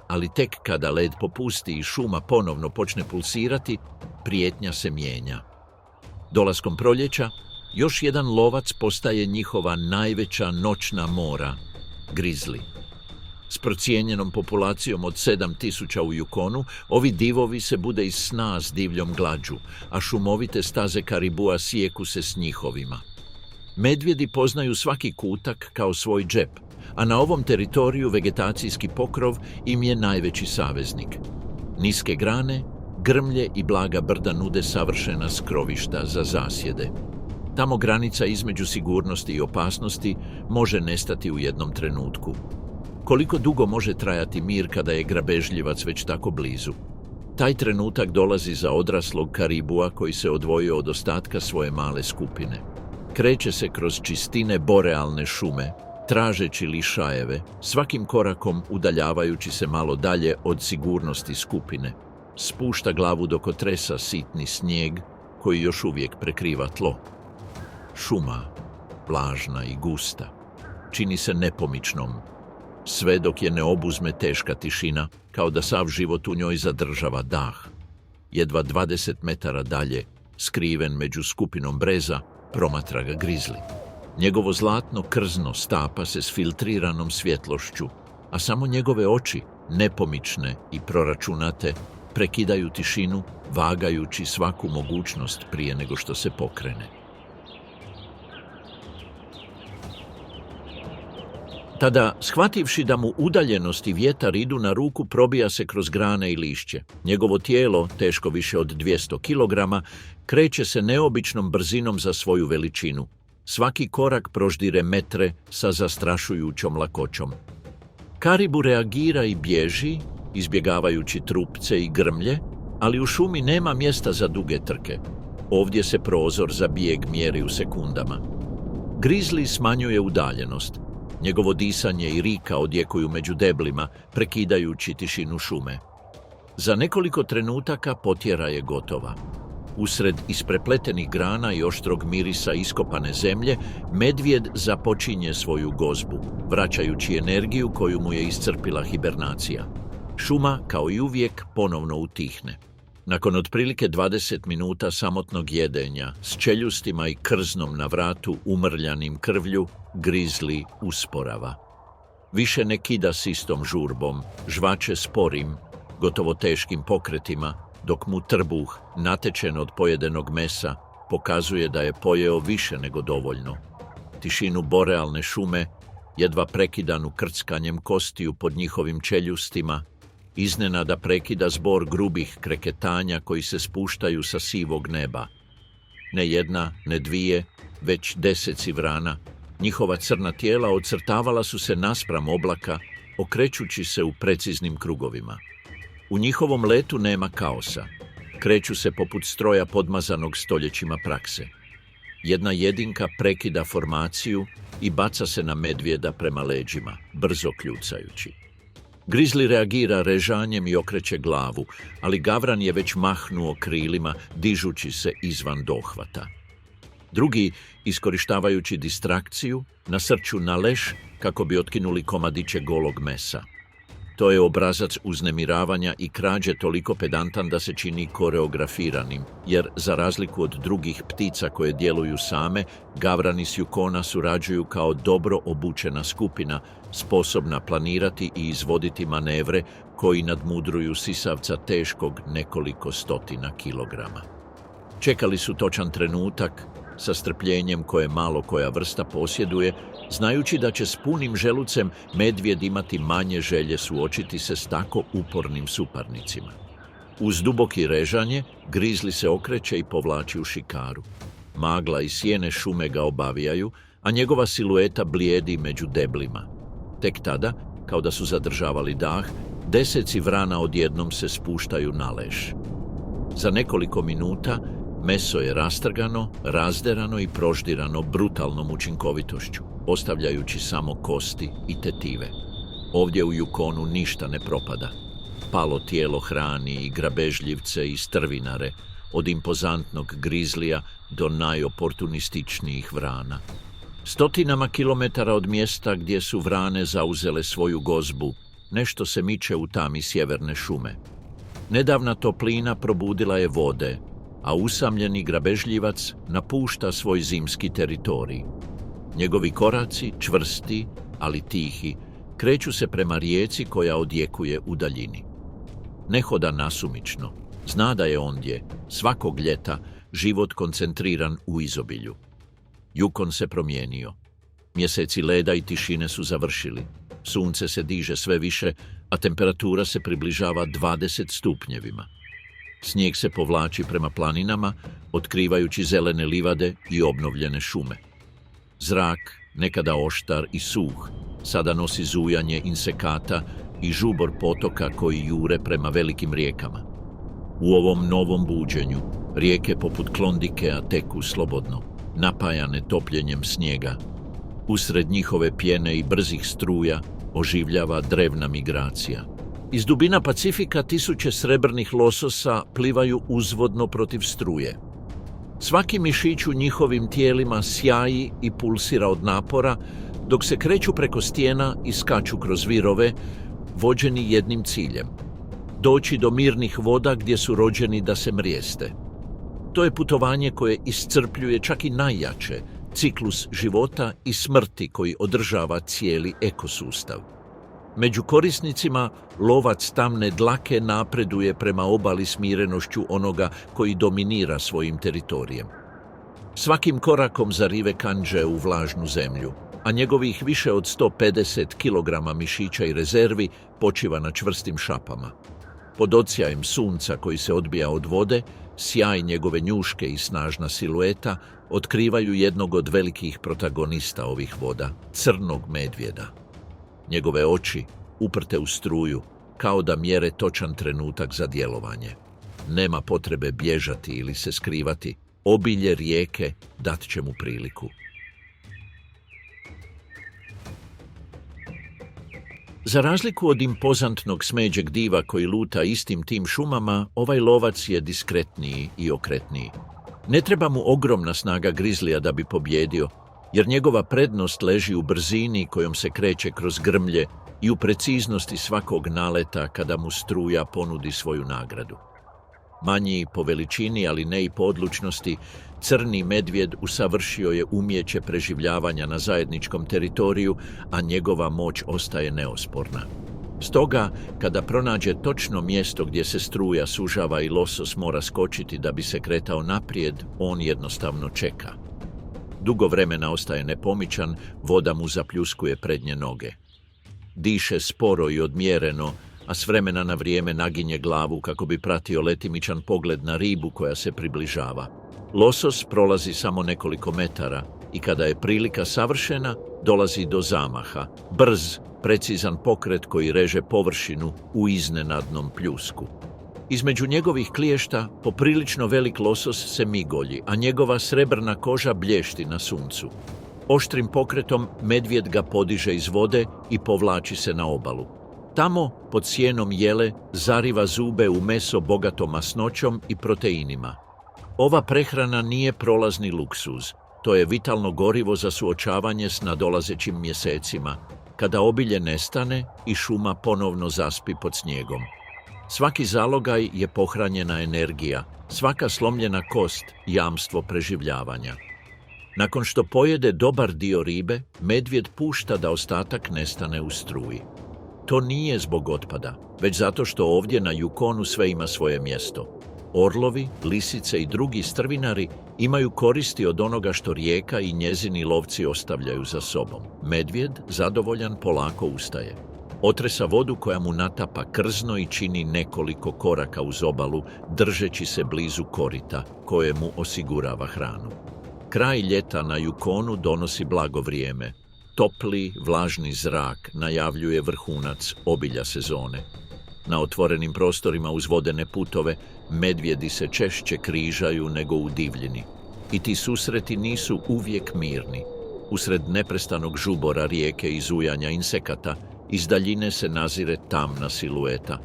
ali tek kada led popusti i šuma ponovno počne pulsirati, prijetnja se mijenja. Dolaskom proljeća, još jedan lovac postaje njihova najveća noćna mora, grizli. S procijenjenom populacijom od 7000 u Yukonu, ovi divovi se bude iz sna s divljom glađu, a šumovite staze karibua sijeku se s njihovima. Medvjedi poznaju svaki kutak kao svoj džep, a na ovom teritoriju vegetacijski pokrov im je najveći saveznik. Niske grane, grmlje i blaga brda nude savršena skrovišta za zasjede. Tamo granica između sigurnosti i opasnosti može nestati u jednom trenutku. Koliko dugo može trajati mir kada je grabežljivac već tako blizu? Taj trenutak dolazi za odraslog karibua koji se odvojio od ostatka svoje male skupine. Kreće se kroz čistine borealne šume, tražeći lišajeve, svakim korakom udaljavajući se malo dalje od sigurnosti skupine. Spušta glavu dok otresa sitni snijeg koji još uvijek prekriva tlo. Šuma, vlažna i gusta, čini se nepomičnom, sve dok je ne obuzme teška tišina, kao da sav život u njoj zadržava dah. Jedva 20 metara dalje, skriven među skupinom breza, promatra ga grizli. Njegovo zlatno krzno stapa se s filtriranom svjetlošću, a samo njegove oči, nepomične i proračunate, prekidaju tišinu, vagajući svaku mogućnost prije nego što se pokrene. Tada, shvativši da mu udaljenost i vjetar idu na ruku, probija se kroz grane i lišće. Njegovo tijelo, teško više od 200 kilograma, kreće se neobičnom brzinom za svoju veličinu. Svaki korak proždire metre sa zastrašujućom lakoćom. Karibu reagira i bježi, izbjegavajući trupce i grmlje, ali u šumi nema mjesta za duge trke. Ovdje se prozor za bijeg mjeri u sekundama. Grizli smanjuje udaljenost. Njegovo disanje i rika odjekuju među deblima, prekidajući tišinu šume. Za nekoliko trenutaka potjera je gotova. Usred isprepletenih grana i oštrog mirisa iskopane zemlje, medvjed započinje svoju gozbu, vraćajući energiju koju mu je iscrpila hibernacija. Šuma, kao i uvijek, ponovno utihne. Nakon otprilike 20 minuta samotnog jedenja, s čeljustima i krznom na vratu umrljanim krvlju, grizli usporava. Više ne kida s istom žurbom, žvače sporim, gotovo teškim pokretima, dok mu trbuh, natečen od pojedenog mesa, pokazuje da je pojeo više nego dovoljno. Tišinu borealne šume, jedva prekidanu krckanjem kostiju pod njihovim čeljustima, iznenada prekida zbor grubih kreketanja koji se spuštaju sa sivog neba. Ne jedna, ne dvije, već deseci vrana. Njihova crna tijela ocrtavala su se naspram oblaka, okrećući se u preciznim krugovima. U njihovom letu nema kaosa. Kreću se poput stroja podmazanog stoljećima prakse. Jedna jedinka prekida formaciju i baca se na medvjeda prema leđima, brzo kljucajući. Grizli reagira režanjem i okreće glavu, ali gavran je već mahnuo krilima, dižući se izvan dohvata. Drugi, iskorištavajući distrakciju, nasrću na leš kako bi otkinuli komadiće golog mesa. To je obrazac uznemiravanja i krađe toliko pedantan da se čini koreografiranim, jer za razliku od drugih ptica koje djeluju same, gavrani s Yukona surađuju kao dobro obučena skupina, sposobna planirati i izvoditi manevre koji nadmudruju sisavca teškog nekoliko stotina kilograma. Čekali su točan trenutak, sa strpljenjem koje malo koja vrsta posjeduje, znajući da će s punim želucem medvjed imati manje želje suočiti se s tako upornim suparnicima. Uz duboki režanje, grizli se okreće i povlači u šikaru. Magla i sjene šume ga obavijaju, a njegova silueta blijedi među deblima. Tek tada, kao da su zadržavali dah, deseci vrana odjednom se spuštaju na leš. Za nekoliko minuta meso je rastrgano, razderano i proždirano brutalnom učinkovitošću, ostavljajući samo kosti i tetive. Ovdje u Yukonu ništa ne propada. Palo tijelo hrani i grabežljivce i strvinare, od impozantnog grizlija do najoportunističnijih vrana. Stotinama kilometara od mjesta gdje su vrane zauzele svoju gozbu, nešto se miče u tami sjeverne šume. Nedavna toplina probudila je vode, a usamljeni grabežljivac napušta svoj zimski teritorij. Njegovi koraci, čvrsti, ali tihi, kreću se prema rijeci koja odjekuje u daljini. Ne hoda nasumično, zna da je ondje, svakog ljeta, život koncentriran u izobilju. Yukon se promijenio. Mjeseci leda i tišine su završili. Sunce se diže sve više, a temperatura se približava 20 stupnjevima. Snijeg se povlači prema planinama, otkrivajući zelene livade i obnovljene šume. Zrak, nekada oštar i suh, sada nosi zujanje insekata i žubor potoka koji jure prema velikim rijekama. U ovom novom buđenju rijeke poput Klondikea teku slobodno, napajane topljenjem snijega. Usred njihove pjene i brzih struja oživljava drevna migracija. Iz dubina Pacifika tisuće srebrnih lososa plivaju uzvodno protiv struje. Svaki mišić u njihovim tijelima sjaji i pulsira od napora, dok se kreću preko stijena i skaču kroz virove, vođeni jednim ciljem – doći do mirnih voda gdje su rođeni da se mrijeste. To je putovanje koje iscrpljuje čak i najjače, ciklus života i smrti koji održava cijeli ekosustav. Među korisnicima lovac tamne dlake napreduje prema obali smirenošću onoga koji dominira svojim teritorijem. Svakim korakom zarive kanđe u vlažnu zemlju, a njegovih više od 150 kg mišića i rezervi počiva na čvrstim šapama. Pod odsjajem sunca koji se odbija od vode, sjaj njegove njuške i snažna silueta otkrivaju jednog od velikih protagonista ovih voda, crnog medvjeda. Njegove oči, uprte u struju, kao da mjere točan trenutak za djelovanje. Nema potrebe bježati ili se skrivati, obilje rijeke dat će mu priliku. Za razliku od impozantnog smeđeg diva koji luta istim tim šumama, ovaj lovac je diskretniji i okretniji. Ne treba mu ogromna snaga grizlija da bi pobjedio, jer njegova prednost leži u brzini kojom se kreće kroz grmlje i u preciznosti svakog naleta kada mu struja ponudi svoju nagradu. Manji po veličini, ali ne i po odlučnosti, crni medvjed usavršio je umjeće preživljavanja na zajedničkom teritoriju, a njegova moć ostaje neosporna. Stoga, kada pronađe točno mjesto gdje se struja sužava i losos mora skočiti da bi se kretao naprijed, on jednostavno čeka. Dugo vremena ostaje nepomičan, voda mu zapljuskuje prednje noge. Diše sporo i odmjereno, a s vremena na vrijeme naginje glavu kako bi pratio letimičan pogled na ribu koja se približava. Losos prolazi samo nekoliko metara i kada je prilika savršena, dolazi do zamaha. Brz, precizan pokret koji reže površinu u iznenadnom pljusku. Između njegovih kliješta poprilično velik losos se migolji, a njegova srebrna koža blješti na suncu. Oštrim pokretom medvjed ga podiže iz vode i povlači se na obalu. Tamo, pod sjenom jele, zariva zube u meso bogato masnoćom i proteinima. Ova prehrana nije prolazni luksuz, to je vitalno gorivo za suočavanje s nadolazećim mjesecima, kada obilje nestane i šuma ponovno zaspi pod snijegom. Svaki zalogaj je pohranjena energija, svaka slomljena kost jamstvo preživljavanja. Nakon što pojede dobar dio ribe, medvjed pušta da ostatak nestane u struji. To nije zbog otpada, već zato što ovdje na Yukonu sve ima svoje mjesto. Orlovi, lisice i drugi strvinari imaju koristi od onoga što rijeka i njezini lovci ostavljaju za sobom. Medvjed, zadovoljan, polako ustaje. Otresa vodu koja mu natapa krzno i čini nekoliko koraka uz obalu, držeći se blizu korita koje mu osigurava hranu. Kraj ljeta na Yukonu donosi blago vrijeme. Topli, vlažni zrak najavljuje vrhunac obilja sezone. Na otvorenim prostorima uz vodene putove medvjedi se češće križaju nego u divljini. I ti susreti nisu uvijek mirni. Usred neprestanog žubora rijeke i zujanja insekata, iz daljine se nazire tamna silueta.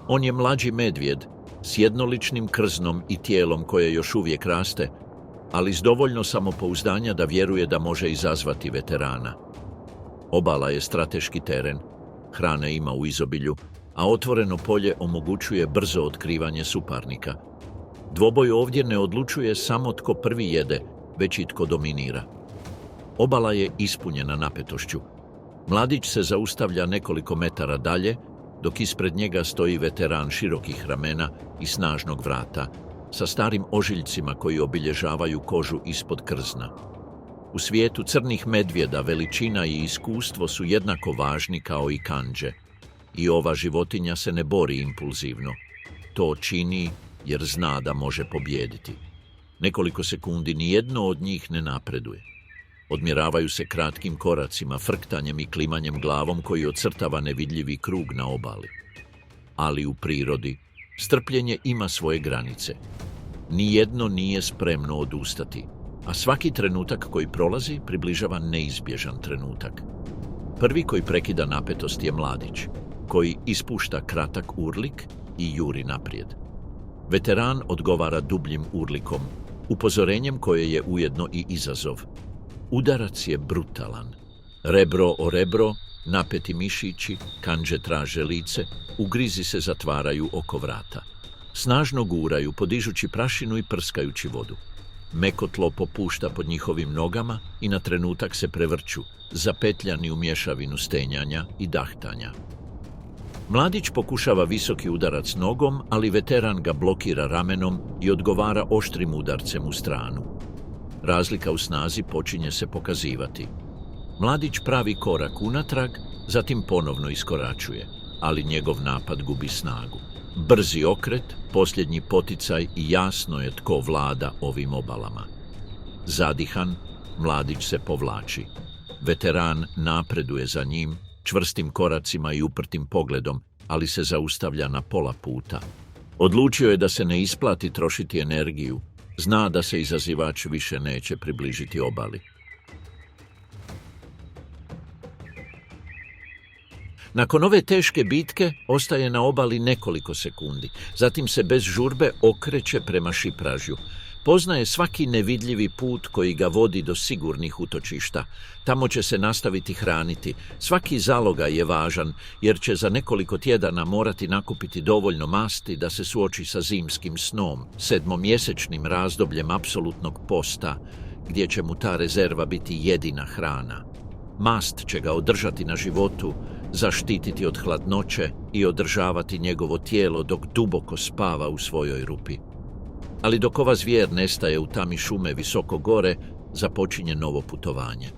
On je mlađi medvjed, s jednoličnim krznom i tijelom koje još uvijek raste, ali s dovoljno samopouzdanja da vjeruje da može izazvati veterana. Obala je strateški teren. hrane ima u izobilju, a otvoreno polje omogućuje brzo otkrivanje suparnika. Dvoboj ovdje ne odlučuje samo tko prvi jede, već i tko dominira. Obala je ispunjena napetošću. Mladić se zaustavlja nekoliko metara dalje, dok ispred njega stoji veteran širokih ramena i snažnog vrata, sa starim ožiljcima koji obilježavaju kožu ispod krzna. U svijetu crnih medvjeda veličina i iskustvo su jednako važni kao i kandže. I ova životinja se ne bori impulzivno. To čini jer zna da može pobijediti. Nekoliko sekundi nijedno od njih ne napreduje. Odmjeravaju se kratkim koracima, frktanjem i klimanjem glavom koji ocrtava nevidljivi krug na obali. Ali u prirodi strpljenje ima svoje granice. Nijedno nije spremno odustati, a svaki trenutak koji prolazi približava neizbježan trenutak. Prvi koji prekida napetost je mladić, koji ispušta kratak urlik i juri naprijed. Veteran odgovara dubljim urlikom, upozorenjem koje je ujedno i izazov. Udarac je brutalan. Rebro o rebro, napeti mišići, kandže traže lice, ugrizi se zatvaraju oko vrata. Snažno guraju, podižući prašinu i prskajući vodu. Meko tlo popušta pod njihovim nogama i na trenutak se prevrću, zapetljani u mješavinu stenjanja i dahtanja. Mladić pokušava visoki udarac nogom, ali veteran ga blokira ramenom i odgovara oštrim udarcem u stranu. Razlika u snazi počinje se pokazivati. Mladić pravi korak unatrag, zatim ponovno iskoračuje, ali njegov napad gubi snagu. Brzi okret, posljednji poticaj i jasno je tko vlada ovim obalama. Zadihan, mladić se povlači. Veteran napreduje za njim, čvrstim koracima i uprtim pogledom, ali se zaustavlja na pola puta. Odlučio je da se ne isplati trošiti energiju. Zna da se izazivač više neće približiti obali. Nakon ove teške bitke ostaje na obali nekoliko sekundi, zatim se bez žurbe okreće prema šipražju. Poznaje svaki nevidljivi put koji ga vodi do sigurnih utočišta. Tamo će se nastaviti hraniti. Svaki zalogaj je važan, jer će za nekoliko tjedana morati nakupiti dovoljno masti da se suoči sa zimskim snom, 7-mjesečnim razdobljem apsolutnog posta, gdje će mu ta rezerva biti jedina hrana. Mast će ga održati na životu, zaštititi od hladnoće i održavati njegovo tijelo dok duboko spava u svojoj rupi. Ali dok ova zvijer nestaje u tami šume visoko gore, započinje novo putovanje.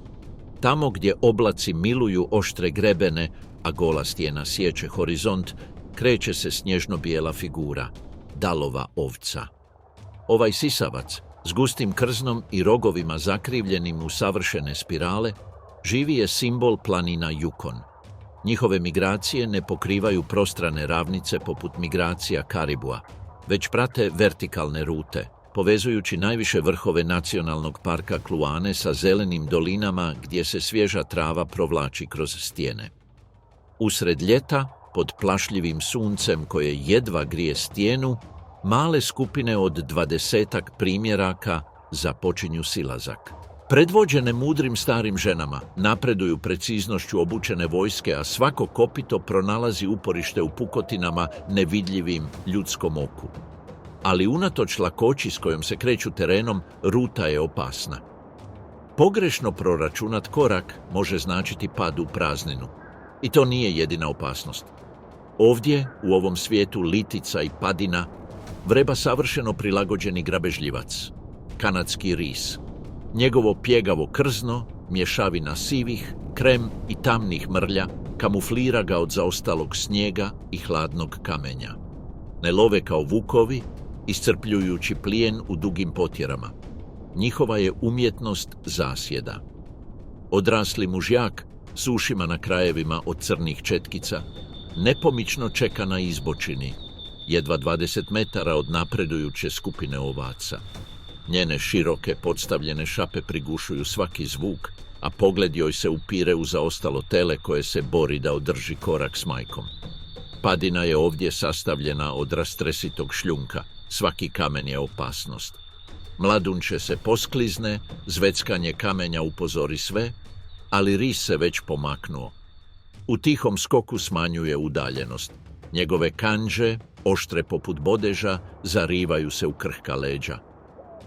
Tamo gdje oblaci miluju oštre grebene, a gola stijena sječe horizont, kreće se snježno-bijela figura, Dalova ovca. Ovaj sisavac, s gustim krznom i rogovima zakrivljenim u savršene spirale, živi je simbol planina Yukon. Njihove migracije ne pokrivaju prostrane ravnice poput migracija karibua, već prate vertikalne rute, povezujući najviše vrhove nacionalnog parka Kluane sa zelenim dolinama gdje se svježa trava provlači kroz stijene. Usred ljeta, pod plašljivim suncem koje jedva grije stijenu, male skupine od 20-ak primjeraka započinju silazak. Predvođene mudrim starim ženama, napreduju preciznošću obučene vojske, a svako kopito pronalazi uporište u pukotinama nevidljivim ljudskom oku. Ali unatoč lakoći s kojom se kreću terenom, ruta je opasna. Pogrešno proračunat korak može značiti pad u prazninu. I to nije jedina opasnost. Ovdje, u ovom svijetu litica i padina, vreba savršeno prilagođeni grabežljivac, kanadski ris. Njegovo pjegavo krzno, mješavina sivih, krem i tamnih mrlja, kamuflira ga od zaostalog snijega i hladnog kamenja. Ne love kao vukovi, iscrpljujući plijen u dugim potjerama. Njihova je umjetnost zasjeda. Odrasli mužjak, s ušima na krajevima od crnih četkica, nepomično čeka na izbočini, jedva 20 metara od napredujuće skupine ovaca. Njene široke, podstavljene šape prigušuju svaki zvuk, a pogled joj se upire u zaostalo tele koje se bori da održi korak s majkom. Padina je ovdje sastavljena od rastresitog šljunka, svaki kamen je opasnost. Mladunče se posklizne, zveckanje kamenja upozori sve, ali ris se već pomaknuo. U tihom skoku smanjuje udaljenost. Njegove kandže, oštre poput bodeža, zarivaju se u krhka leđa.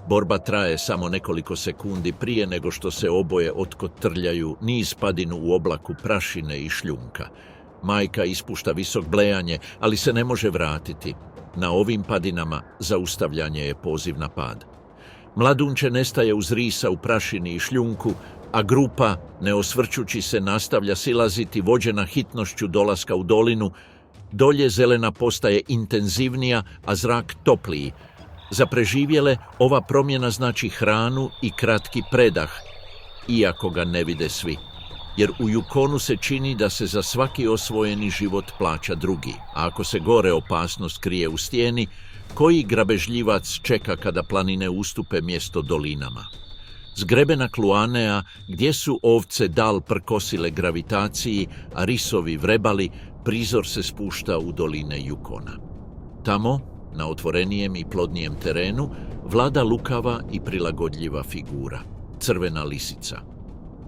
Borba traje samo nekoliko sekundi prije nego što se oboje otkotrljaju niz padinu u oblaku prašine i šljunka. Majka ispušta visok blejanje, ali se ne može vratiti. Na ovim padinama zaustavljanje je poziv na pad. Mladunče nestaje uz risa u prašini i šljunku, a grupa, ne osvrćući se, nastavlja silaziti vođena hitnošću dolaska u dolinu. Dolje zelena postaje intenzivnija, a zrak topliji. Za preživjele ova promjena znači hranu i kratki predah, iako ga ne vide svi. Jer u Yukonu se čini da se za svaki osvojeni život plaća drugi, a ako se gore opasnost krije u stijeni, koji grabežljivac čeka kada planine ustupe mjesto dolinama? Zgrebena Kluanea, gdje su ovce dal prkosile gravitaciji, a risovi vrebali, prizor se spušta u doline Yukona. Tamo, na otvorenijem i plodnijem terenu, vlada lukava i prilagodljiva figura, crvena lisica.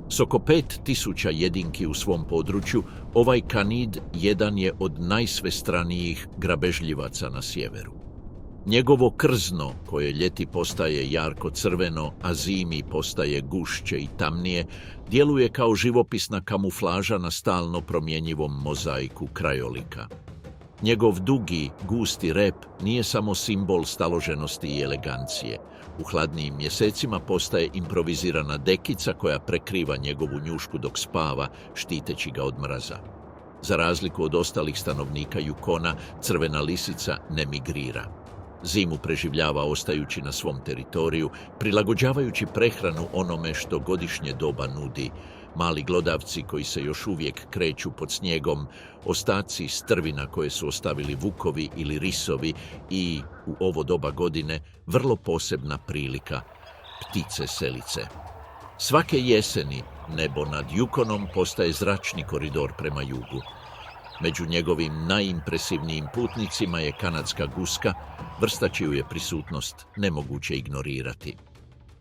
S oko 5000 jedinki u svom području, ovaj kanid jedan je od najsvestranijih grabežljivaca na sjeveru. Njegovo krzno, koje ljeti postaje jarko crveno, a zimi postaje gušće i tamnije, djeluje kao živopisna kamuflaža na stalno promjenjivom mozaiku krajolika. Njegov dugi, gusti rep nije samo simbol staloženosti i elegancije. U hladnijim mjesecima postaje improvizirana dekica koja prekriva njegovu njušku dok spava, štiteći ga od mraza. Za razliku od ostalih stanovnika Yukona, crvena lisica ne migrira. Zimu preživljava ostajući na svom teritoriju, prilagođavajući prehranu onome što godišnje doba nudi. Mali glodavci koji se još uvijek kreću pod snijegom, ostaci strvina koje su ostavili vukovi ili risovi i, u ovo doba godine, vrlo posebna prilika – ptice selice. Svake jeseni nebo nad Yukonom postaje zračni koridor prema jugu. Među njegovim najimpresivnijim putnicima je kanadska guska, vrsta čiju je prisutnost nemoguće ignorirati.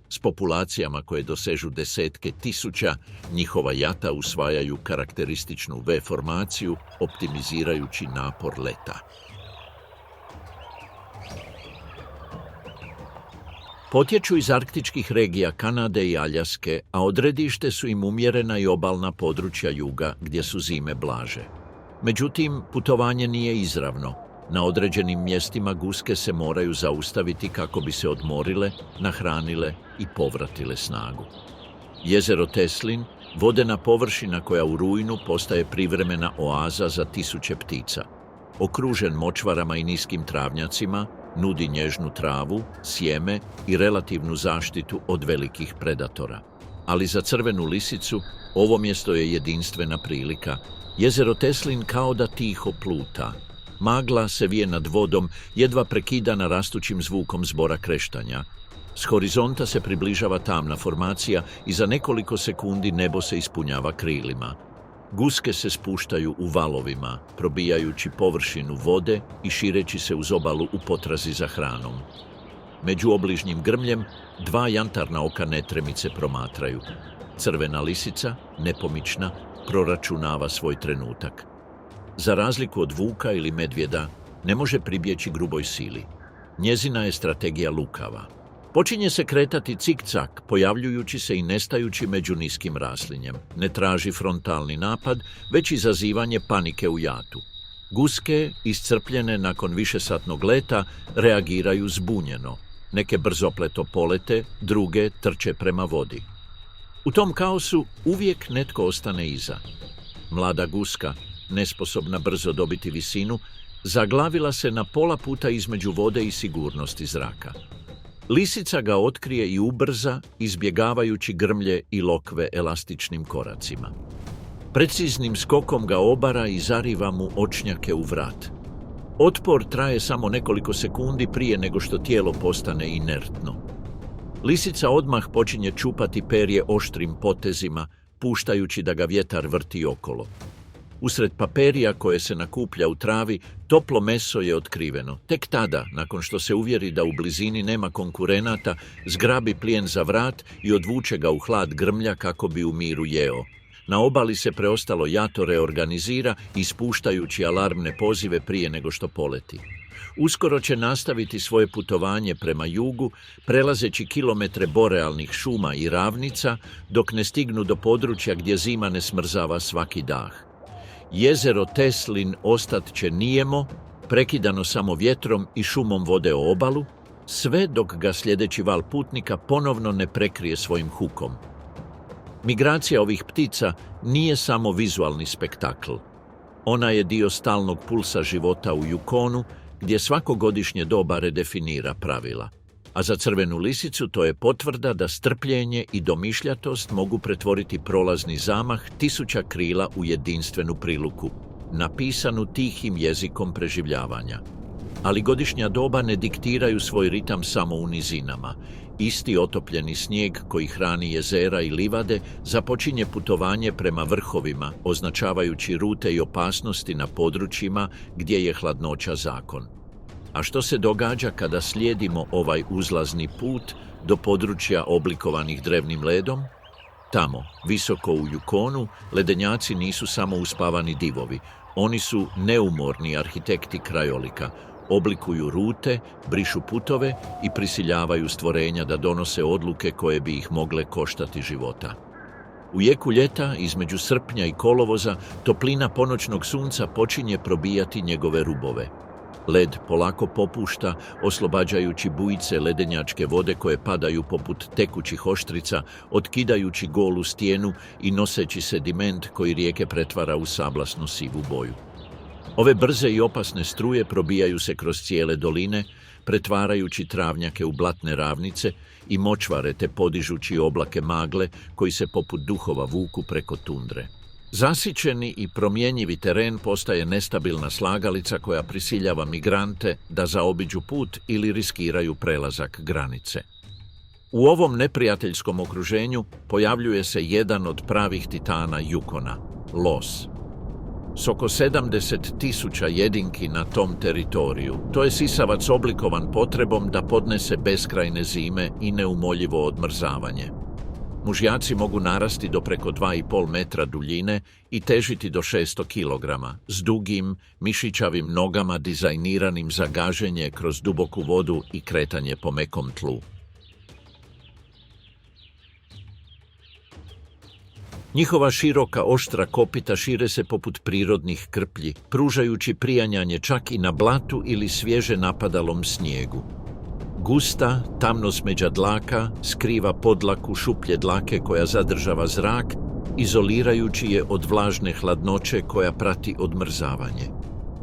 S populacijama koje dosežu desetke tisuća, njihova jata usvajaju karakterističnu V formaciju, optimizirajući napor leta. Potječu iz arktičkih regija Kanade i Aljaske, a odredište su im umjerena i obalna područja juga gdje su zime blaže. Međutim, putovanje nije izravno. Na određenim mjestima guske se moraju zaustaviti kako bi se odmorile, nahranile i povratile snagu. Jezero Teslin, vodena površina koja u rujnu postaje privremena oaza za tisuće ptica. Okružen močvarama i niskim travnjacima, nudi nježnu travu, sjeme i relativnu zaštitu od velikih predatora. Ali za crvenu lisicu ovo mjesto je jedinstvena prilika. Jezero Teslin kao da tiho pluta. Magla se vije nad vodom, jedva prekidana rastućim zvukom zbora kreštanja. S horizonta se približava tamna formacija i za nekoliko sekundi nebo se ispunjava krilima. Guske se spuštaju u valovima, probijajući površinu vode i šireći se uz obalu u potrazi za hranom. Među obližnjim grmljem, dva jantarna oka netremice promatraju. Crvena lisica, nepomična, proračunava svoj trenutak. Za razliku od vuka ili medvjeda, ne može pribjeći gruboj sili. Njezina je strategija lukava. Počinje se kretati cik-cak, pojavljujući se i nestajući među niskim raslinjem. Ne traži frontalni napad, već izazivanje panike u jatu. Guske, iscrpljene nakon višesatnog leta, reagiraju zbunjeno. Neke brzopleto polete, druge trče prema vodi. U tom kaosu uvijek netko ostane iza. Mlada guska, nesposobna brzo dobiti visinu, zaglavila se na pola puta između vode i sigurnosti zraka. Lisica ga otkrije i ubrza, izbjegavajući grmlje i lokve elastičnim koracima. Preciznim skokom ga obara i zariva mu očnjake u vrat. Otpor traje samo nekoliko sekundi prije nego što tijelo postane inertno. Lisica odmah počinje čupati perje oštrim potezima, puštajući da ga vjetar vrti okolo. Usred paperija koje se nakuplja u travi, toplo meso je otkriveno. Tek tada, nakon što se uvjeri da u blizini nema konkurenata, zgrabi plijen za vrat i odvuče ga u hlad grmlja kako bi u miru jeo. Na obali se preostalo jato reorganizira, ispuštajući alarmne pozive prije nego što poleti. Uskoro će nastaviti svoje putovanje prema jugu, prelazeći kilometre borealnih šuma i ravnica, dok ne stignu do područja gdje zima ne smrzava svaki dah. Jezero Teslin ostat će nijemo, prekidano samo vjetrom i šumom vode o obalu, sve dok ga sljedeći val putnika ponovno ne prekrije svojim hukom. Migracija ovih ptica nije samo vizualni spektakl. Ona je dio stalnog pulsa života u Yukonu, gdje svako godišnje doba redefinira pravila. A za crvenu lisicu to je potvrda da strpljenje i domišljatost mogu pretvoriti prolazni zamah tisuća krila u jedinstvenu priluku, napisanu tihim jezikom preživljavanja. Ali godišnja doba ne diktiraju svoj ritam samo u nizinama. Isti otopljeni snijeg koji hrani jezera i livade započinje putovanje prema vrhovima, označavajući rute i opasnosti na područjima gdje je hladnoća zakon. A što se događa kada slijedimo ovaj uzlazni put do područja oblikovanih drevnim ledom? Tamo, visoko u Yukonu, ledenjaci nisu samo uspavani divovi. Oni su neumorni arhitekti krajolika. Oblikuju rute, brišu putove i prisiljavaju stvorenja da donose odluke koje bi ih mogle koštati života. U jeku ljeta, između srpnja i kolovoza, toplina ponoćnog sunca počinje probijati njegove rubove. Led polako popušta, oslobađajući bujice ledenjačke vode koje padaju poput tekućih oštrica, otkidajući golu stijenu i noseći sediment koji rijeke pretvara u sablasno sivu boju. Ove brze i opasne struje probijaju se kroz cijele doline, pretvarajući travnjake u blatne ravnice i močvare te podižući oblake magle koji se poput duhova vuku preko tundre. Zasićeni i promjenjivi teren postaje nestabilna slagalica koja prisiljava migrante da zaobiđu put ili riskiraju prelazak granice. U ovom neprijateljskom okruženju pojavljuje se jedan od pravih titana Yukona, los. S oko 70.000 jedinki na tom teritoriju, to je sisavac oblikovan potrebom da podnese beskrajne zime i neumoljivo odmrzavanje. Mužjaci mogu narasti do preko 2,5 metra duljine i težiti do 600 kilograma, s dugim, mišićavim nogama dizajniranim za gaženje kroz duboku vodu i kretanje po mekom tlu. Njihova široka, oštra kopita šire se poput prirodnih krplji, pružajući prijanjanje čak i na blatu ili svježe napadalom snijegu. Gusta, tamno smeđa dlaka skriva podlaku šuplje dlake koja zadržava zrak, izolirajući je od vlažne hladnoće koja prati odmrzavanje.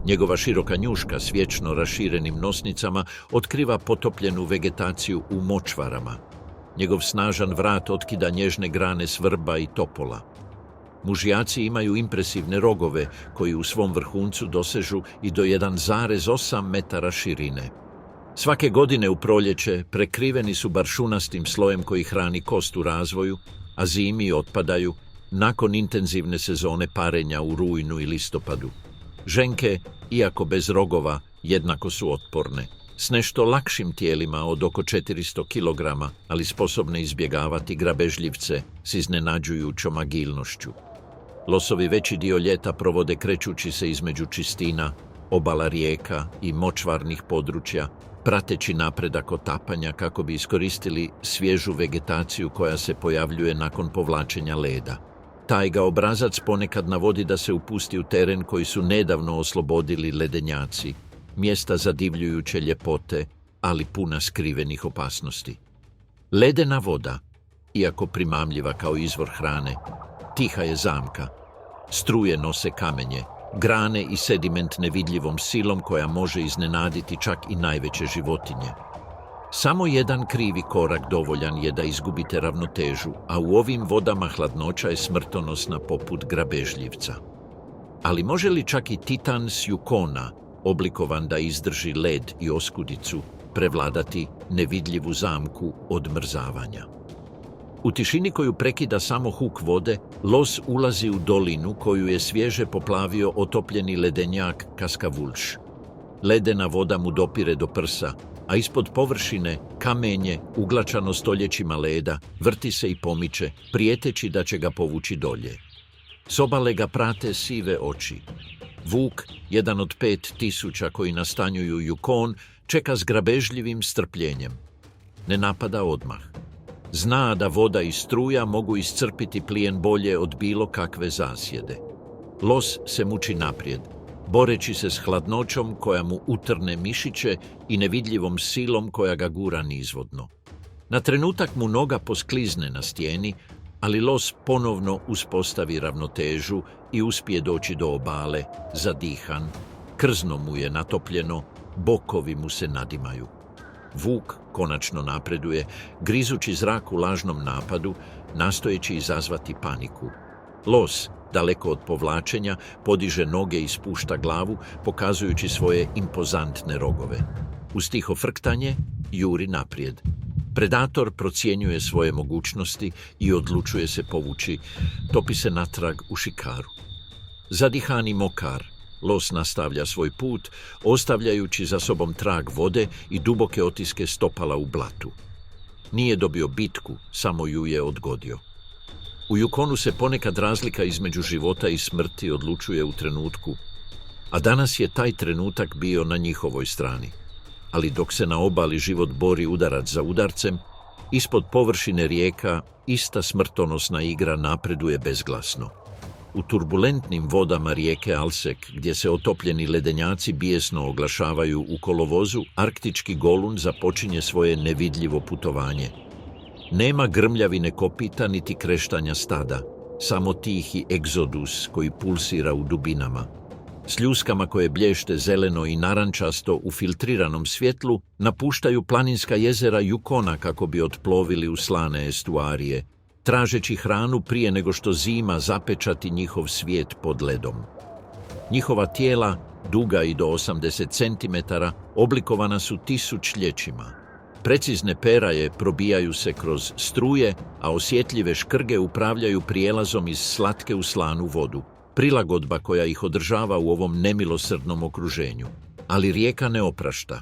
Njegova široka njuška s vječno raširenim nosnicama otkriva potopljenu vegetaciju u močvarama. Njegov snažan vrat otkida nježne grane svrba i topola. Mužjaci imaju impresivne rogove koji u svom vrhuncu dosežu i do 1,8 metara širine. Svake godine u proljeće prekriveni su baršunastim slojem koji hrani kost u razvoju, a zimi otpadaju nakon intenzivne sezone parenja u rujnu i listopadu. Ženke, iako bez rogova, jednako su otporne, s nešto lakšim tijelima od oko 400 kg, ali sposobne izbjegavati grabežljivce s iznenađujućom agilnošću. Losovi veći dio ljeta provode krećući se između čistina, obala rijeka i močvarnih područja, prateći napredak otapanja kako bi iskoristili svježu vegetaciju koja se pojavljuje nakon povlačenja leda. Taj ga obrazac ponekad navodi da se upusti u teren koji su nedavno oslobodili ledenjaci, mjesta zadivljujuće ljepote, ali puna skrivenih opasnosti. Ledena voda, iako primamljiva kao izvor hrane, tiha je zamka. Struje nose kamenje, grane i sediment nevidljivom silom koja može iznenaditi čak i najveće životinje. Samo jedan krivi korak dovoljan je da izgubite ravnotežu, a u ovim vodama hladnoća je smrtonosna poput grabežljivca. Ali može li čak i titan s Yukona, oblikovan da izdrži led i oskudicu, prevladati nevidljivu zamku odmrzavanja? U tišini koju prekida samo huk vode, los ulazi u dolinu koju je svježe poplavio otopljeni ledenjak Kaskavulš. Ledena voda mu dopire do prsa, a ispod površine kamenje, uglačano stoljećima leda, vrti se i pomiče, prijeteći da će ga povući dolje. S obale ga prate sive oči. Vuk, jedan od 5000 koji nastanjuju Yukon, čeka s grabežljivim strpljenjem. Ne napada odmah. Zna da voda i struja mogu iscrpiti plijen bolje od bilo kakve zasjede. Los se muči naprijed, boreći se s hladnoćom koja mu utrne mišiće i nevidljivom silom koja ga gura nizvodno. Na trenutak mu noga posklizne na stijeni, ali los ponovno uspostavi ravnotežu i uspije doći do obale, zadihan. Krzno mu je natopljeno, bokovi mu se nadimaju. Vuk konačno napreduje, grizući zrak u lažnom napadu, nastojeći izazvati paniku. Los, daleko od povlačenja, podiže noge i spušta glavu, pokazujući svoje impozantne rogove. Uz tiho frktanje juri naprijed. Predator procjenjuje svoje mogućnosti i odlučuje se povući, topi se natrag u šikaru. Zadihani mokar, los nastavlja svoj put, ostavljajući za sobom trag vode i duboke otiske stopala u blatu. Nije dobio bitku, samo ju je odgodio. U Yukonu se ponekad razlika između života i smrti odlučuje u trenutku, a danas je taj trenutak bio na njihovoj strani. Ali dok se na obali život bori udarac za udarcem, ispod površine rijeka ista smrtonosna igra napreduje bezglasno. U turbulentnim vodama rijeke Alsek, gdje se otopljeni ledenjaci bijesno oglašavaju u kolovozu, arktički golun započinje svoje nevidljivo putovanje. Nema grmljavine kopita niti kreštanja stada, samo tihi egzodus koji pulsira u dubinama. S ljuskama koje blješte zeleno i narančasto u filtriranom svjetlu napuštaju planinska jezera Yukona kako bi otplovili u slane estuarije, tražeći hranu prije nego što zima zapečati njihov svijet pod ledom. Njihova tijela, duga i do 80 cm, oblikovana su tisućljećima. Precizne peraje probijaju se kroz struje, a osjetljive škrge upravljaju prijelazom iz slatke u slanu vodu. Prilagodba koja ih održava u ovom nemilosrdnom okruženju. Ali rijeka ne oprašta.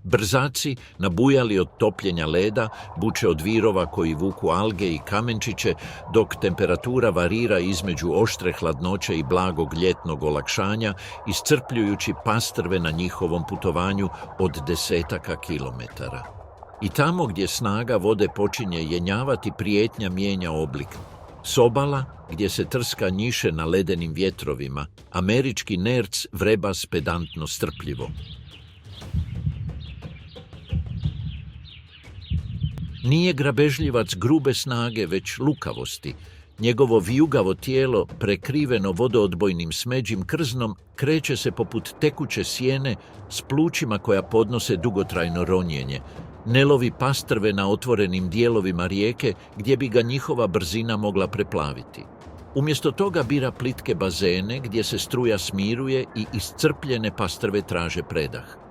Brzaci, nabujali od topljenja leda, buče od virova koji vuku alge i kamenčiće, dok temperatura varira između oštre hladnoće i blagog ljetnog olakšanja, iscrpljujući pastrve na njihovom putovanju od desetaka kilometara. I tamo gdje snaga vode počinje jenjavati, prijetnja mijenja oblik. S obala, gdje se trska njiše na ledenim vjetrovima, američki nerc vreba pedantno strpljivo. Nije grabežljivac grube snage, već lukavosti. Njegovo vijugavo tijelo, prekriveno vodoodbojnim smeđim krznom, kreće se poput tekuće sjene s plućima koja podnose dugotrajno ronjenje. Ne lovi pastrve na otvorenim dijelovima rijeke gdje bi ga njihova brzina mogla preplaviti. Umjesto toga bira plitke bazene gdje se struja smiruje i iscrpljene pastrve traže predah.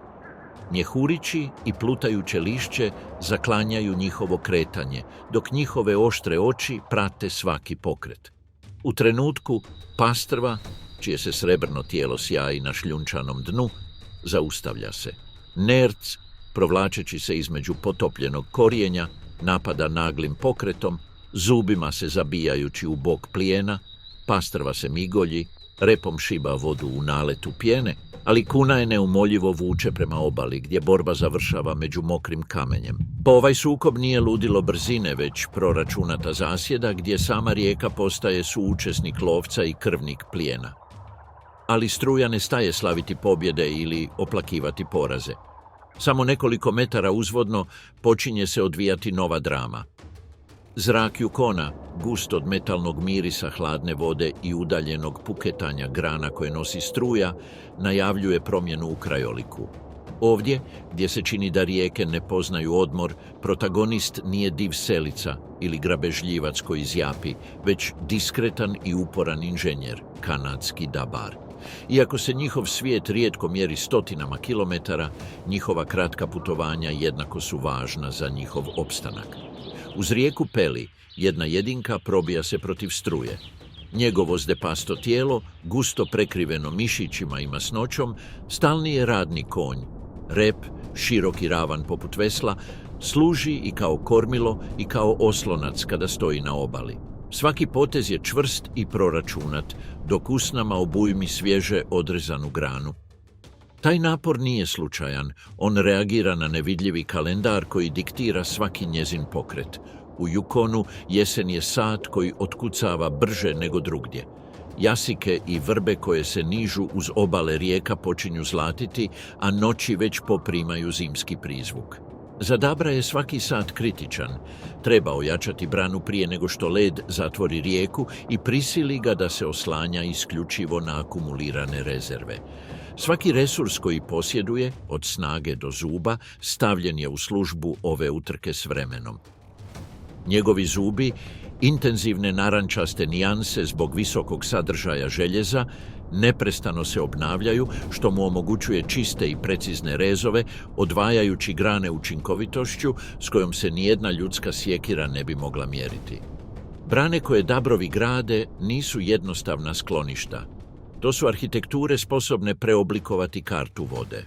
Mjehurići i plutajuće lišće zaklanjaju njihovo kretanje, dok njihove oštre oči prate svaki pokret. U trenutku pastrva, čije se srebrno tijelo sjaji na šljunčanom dnu, zaustavlja se. Nerc, provlačeći se između potopljenog korijenja, napada naglim pokretom, zubima se zabijajući u bok plijena, pastrva se migolji, repom šiba vodu u naletu pjene, ali kuna je neumoljivo vuče prema obali, gdje borba završava među mokrim kamenjem. Pa ovaj sukob nije ludilo brzine, već proračunata zasjeda, gdje sama rijeka postaje suučesnik lovca i krvnik plijena. Ali struja ne staje slaviti pobjede ili oplakivati poraze. Samo nekoliko metara uzvodno počinje se odvijati nova drama. Zrak Yukona, gust od metalnog mirisa hladne vode i udaljenog puketanja grana koje nosi struja, najavljuje promjenu u krajoliku. Ovdje, gdje se čini da rijeke ne poznaju odmor, protagonist nije div selica ili grabežljivac koji zjapi, već diskretan i uporan inženjer, kanadski dabar. Iako se njihov svijet rijetko mjeri stotinama kilometara, njihova kratka putovanja jednako su važna za njihov opstanak. Uz rijeku Peli, jedna jedinka probija se protiv struje. Njegovo zdepasto tijelo, gusto prekriveno mišićima i masnoćom, stalni je radni konj. Rep, širok i ravan poput vesla, služi i kao kormilo i kao oslonac kada stoji na obali. Svaki potez je čvrst i proračunat, dok usnama obujmi svježe odrezanu granu. Taj napor nije slučajan, on reagira na nevidljivi kalendar koji diktira svaki njezin pokret. U Yukonu jesen je sat koji otkucava brže nego drugdje. Jasike i vrbe koje se nižu uz obale rijeka počinju zlatiti, a noći već poprimaju zimski prizvuk. Za Dabra je svaki sat kritičan. Treba ojačati branu prije nego što led zatvori rijeku i prisili ga da se oslanja isključivo na akumulirane rezerve. Svaki resurs koji posjeduje, od snage do zuba, stavljen je u službu ove utrke s vremenom. Njegovi zubi, intenzivne narančaste nijanse zbog visokog sadržaja željeza, neprestano se obnavljaju, što mu omogućuje čiste i precizne rezove, odvajajući grane učinkovitošću s kojom se nijedna ljudska sjekira ne bi mogla mjeriti. Brane koje Dabrovi grade nisu jednostavna skloništa. To su arhitekture sposobne preoblikovati kartu vode.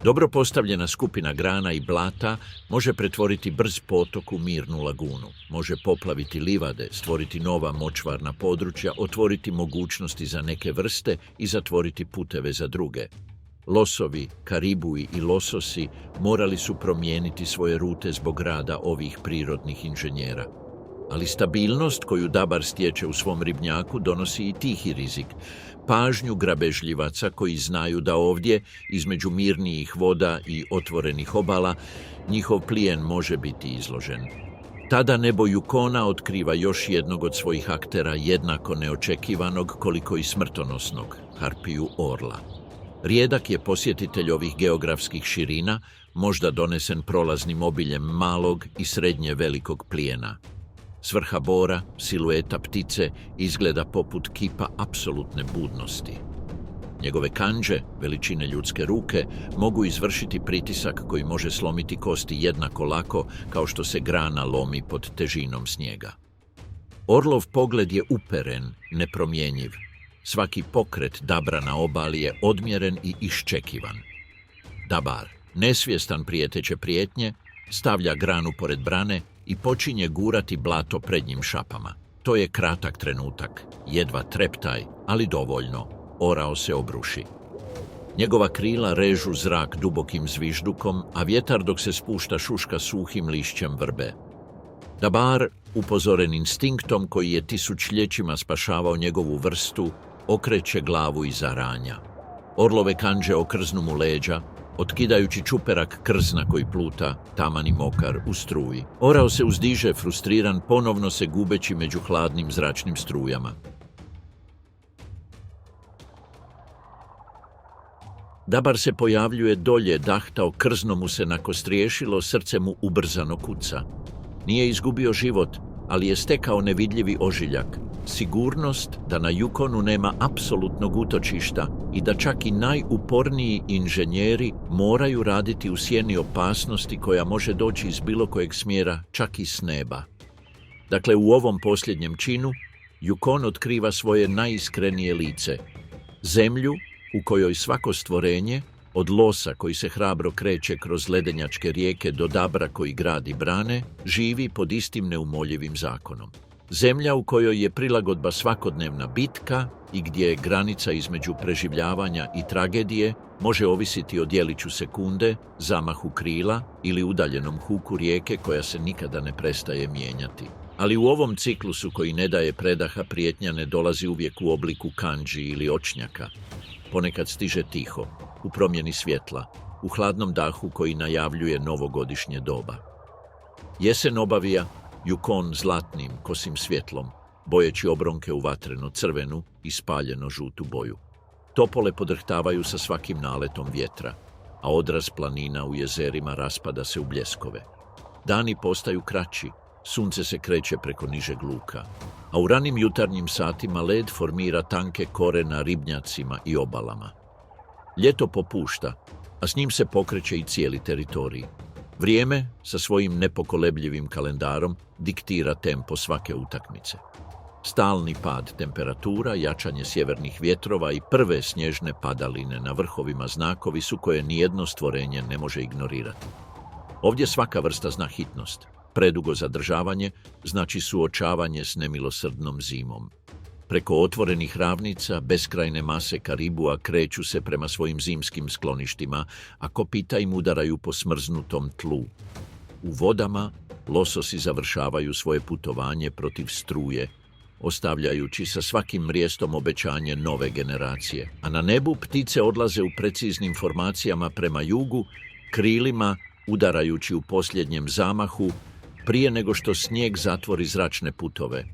Dobro postavljena skupina grana i blata može pretvoriti brz potok u mirnu lagunu, može poplaviti livade, stvoriti nova močvarna područja, otvoriti mogućnosti za neke vrste i zatvoriti puteve za druge. Losovi, karibuji i lososi morali su promijeniti svoje rute zbog rada ovih prirodnih inženjera. Ali stabilnost koju Dabar stječe u svom ribnjaku donosi i tihi rizik, pažnju grabežljivaca koji znaju da ovdje, između mirnijih voda i otvorenih obala, njihov plijen može biti izložen. Tada nebo Yukona otkriva još jednog od svojih aktera jednako neočekivanog koliko i smrtonosnog, harpiju orla. Rijedak je posjetitelj ovih geografskih širina, možda donesen prolaznim obiljem malog i srednje velikog plijena. S vrha bora, silueta ptice izgleda poput kipa apsolutne budnosti. Njegove kandže, veličine ljudske ruke, mogu izvršiti pritisak koji može slomiti kosti jednako lako kao što se grana lomi pod težinom snijega. Orlov pogled je uperen, nepromjenjiv. Svaki pokret Dabra na obali je odmjeren i iščekivan. Dabar, nesvjestan prijeteće prijetnje, stavlja granu pored brane i počinje gurati blato prednjim šapama. To je kratak trenutak, jedva treptaj, ali dovoljno. Orao se obruši. Njegova krila režu zrak dubokim zviždukom, a vjetar dok se spušta šuška suhim lišćem vrbe. Dabar, upozoren instinktom koji je tisućljećima spašavao njegovu vrstu, okreće glavu i zaranja. Orlove kandže okrznu mu leđa, otkidajući čuperak krzna koji pluta, taman i mokar, u struji. Orao se uzdiže, frustriran, ponovno se gubeći među hladnim zračnim strujama. Dabar se pojavljuje dolje, dahtao, krzno mu se nakostriješilo, srce mu ubrzano kuca. Nije izgubio život, ali je stekao nevidljivi ožiljak. Sigurnost da na Yukonu nema apsolutnog utočišta i da čak i najuporniji inženjeri moraju raditi u sjeni opasnosti koja može doći iz bilo kojeg smjera, čak i s neba. Dakle, u ovom posljednjem činu, Yukon otkriva svoje najiskrenije lice. Zemlju u kojoj svako stvorenje, od losa koji se hrabro kreće kroz ledenjačke rijeke do Dabra koji gradi brane, živi pod istim neumoljivim zakonom. Zemlja u kojoj je prilagodba svakodnevna bitka i gdje granica između preživljavanja i tragedije može ovisiti o djeliću sekunde, zamahu krila ili udaljenom huku rijeke koja se nikada ne prestaje mijenjati. Ali u ovom ciklusu koji ne daje predaha, prijetnja ne dolazi uvijek u obliku kandži ili očnjaka. Ponekad stiže tiho, u promjeni svjetla, u hladnom dahu koji najavljuje novogodišnje doba. Jesen obavija Yukon zlatnim, kosim svjetlom, bojeći obronke u vatreno crvenu i spaljeno žutu boju. Topole podrhtavaju sa svakim naletom vjetra, a odraz planina u jezerima raspada se u bljeskove. Dani postaju kraći, sunce se kreće preko nižeg luka, a u ranim jutarnjim satima led formira tanke kore na ribnjacima i obalama. Ljeto popušta, a s njim se pokreće i cijeli teritorij. Vrijeme, sa svojim nepokolebljivim kalendarom, diktira tempo svake utakmice. Stalni pad temperatura, jačanje sjevernih vjetrova i prve snježne padaline na vrhovima znakovi su koje nijedno stvorenje ne može ignorirati. Ovdje svaka vrsta zna hitnost. Predugo zadržavanje znači suočavanje s nemilosrdnom zimom. Preko otvorenih ravnica, beskrajne mase karibua kreću se prema svojim zimskim skloništima, a kopita im udaraju po smrznutom tlu. U vodama lososi završavaju svoje putovanje protiv struje, ostavljajući sa svakim mrijestom obećanje nove generacije. A na nebu ptice odlaze u preciznim formacijama prema jugu, krilima udarajući u posljednjem zamahu, prije nego što snijeg zatvori zračne putove.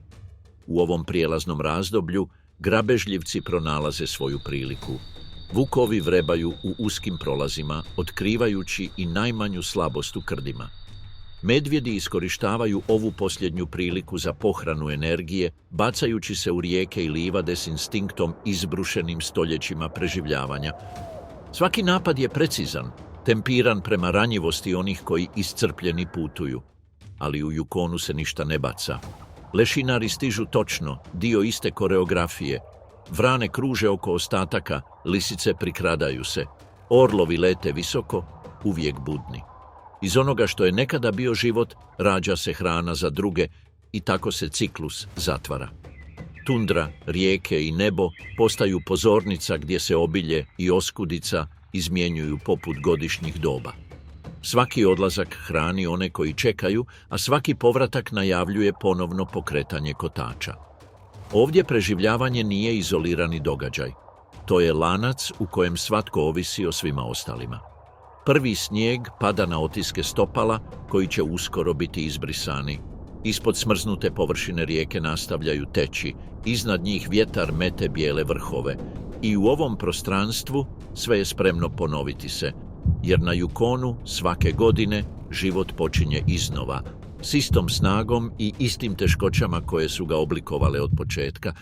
U ovom prijelaznom razdoblju grabežljivci pronalaze svoju priliku. Vukovi vrebaju u uskim prolazima, otkrivajući i najmanju slabost u krdima. Medvjedi iskorištavaju ovu posljednju priliku za pohranu energije, bacajući se u rijeke i livade s instinktom izbrušenim stoljećima preživljavanja. Svaki napad je precizan, tempiran prema ranjivosti onih koji iscrpljeni putuju. Ali u Yukonu se ništa ne baca. Lešinari stižu točno, dio iste koreografije. Vrane kruže oko ostataka, lisice prikradaju se. Orlovi lete visoko, uvijek budni. Iz onoga što je nekada bio život, rađa se hrana za druge i tako se ciklus zatvara. Tundra, rijeke i nebo postaju pozornica gdje se obilje i oskudica izmjenjuju poput godišnjih doba. Svaki odlazak hrani one koji čekaju, a svaki povratak najavljuje ponovno pokretanje kotača. Ovdje preživljavanje nije izolirani događaj. To je lanac u kojem svatko ovisi o svima ostalima. Prvi snijeg pada na otiske stopala koji će uskoro biti izbrisani. Ispod smrznute površine rijeke nastavljaju teći, iznad njih vjetar mete bijele vrhove. I u ovom prostranstvu sve je spremno ponoviti se, jer na Yukonu svake godine život počinje iznova, s istom snagom i istim teškoćama koje su ga oblikovale od početka,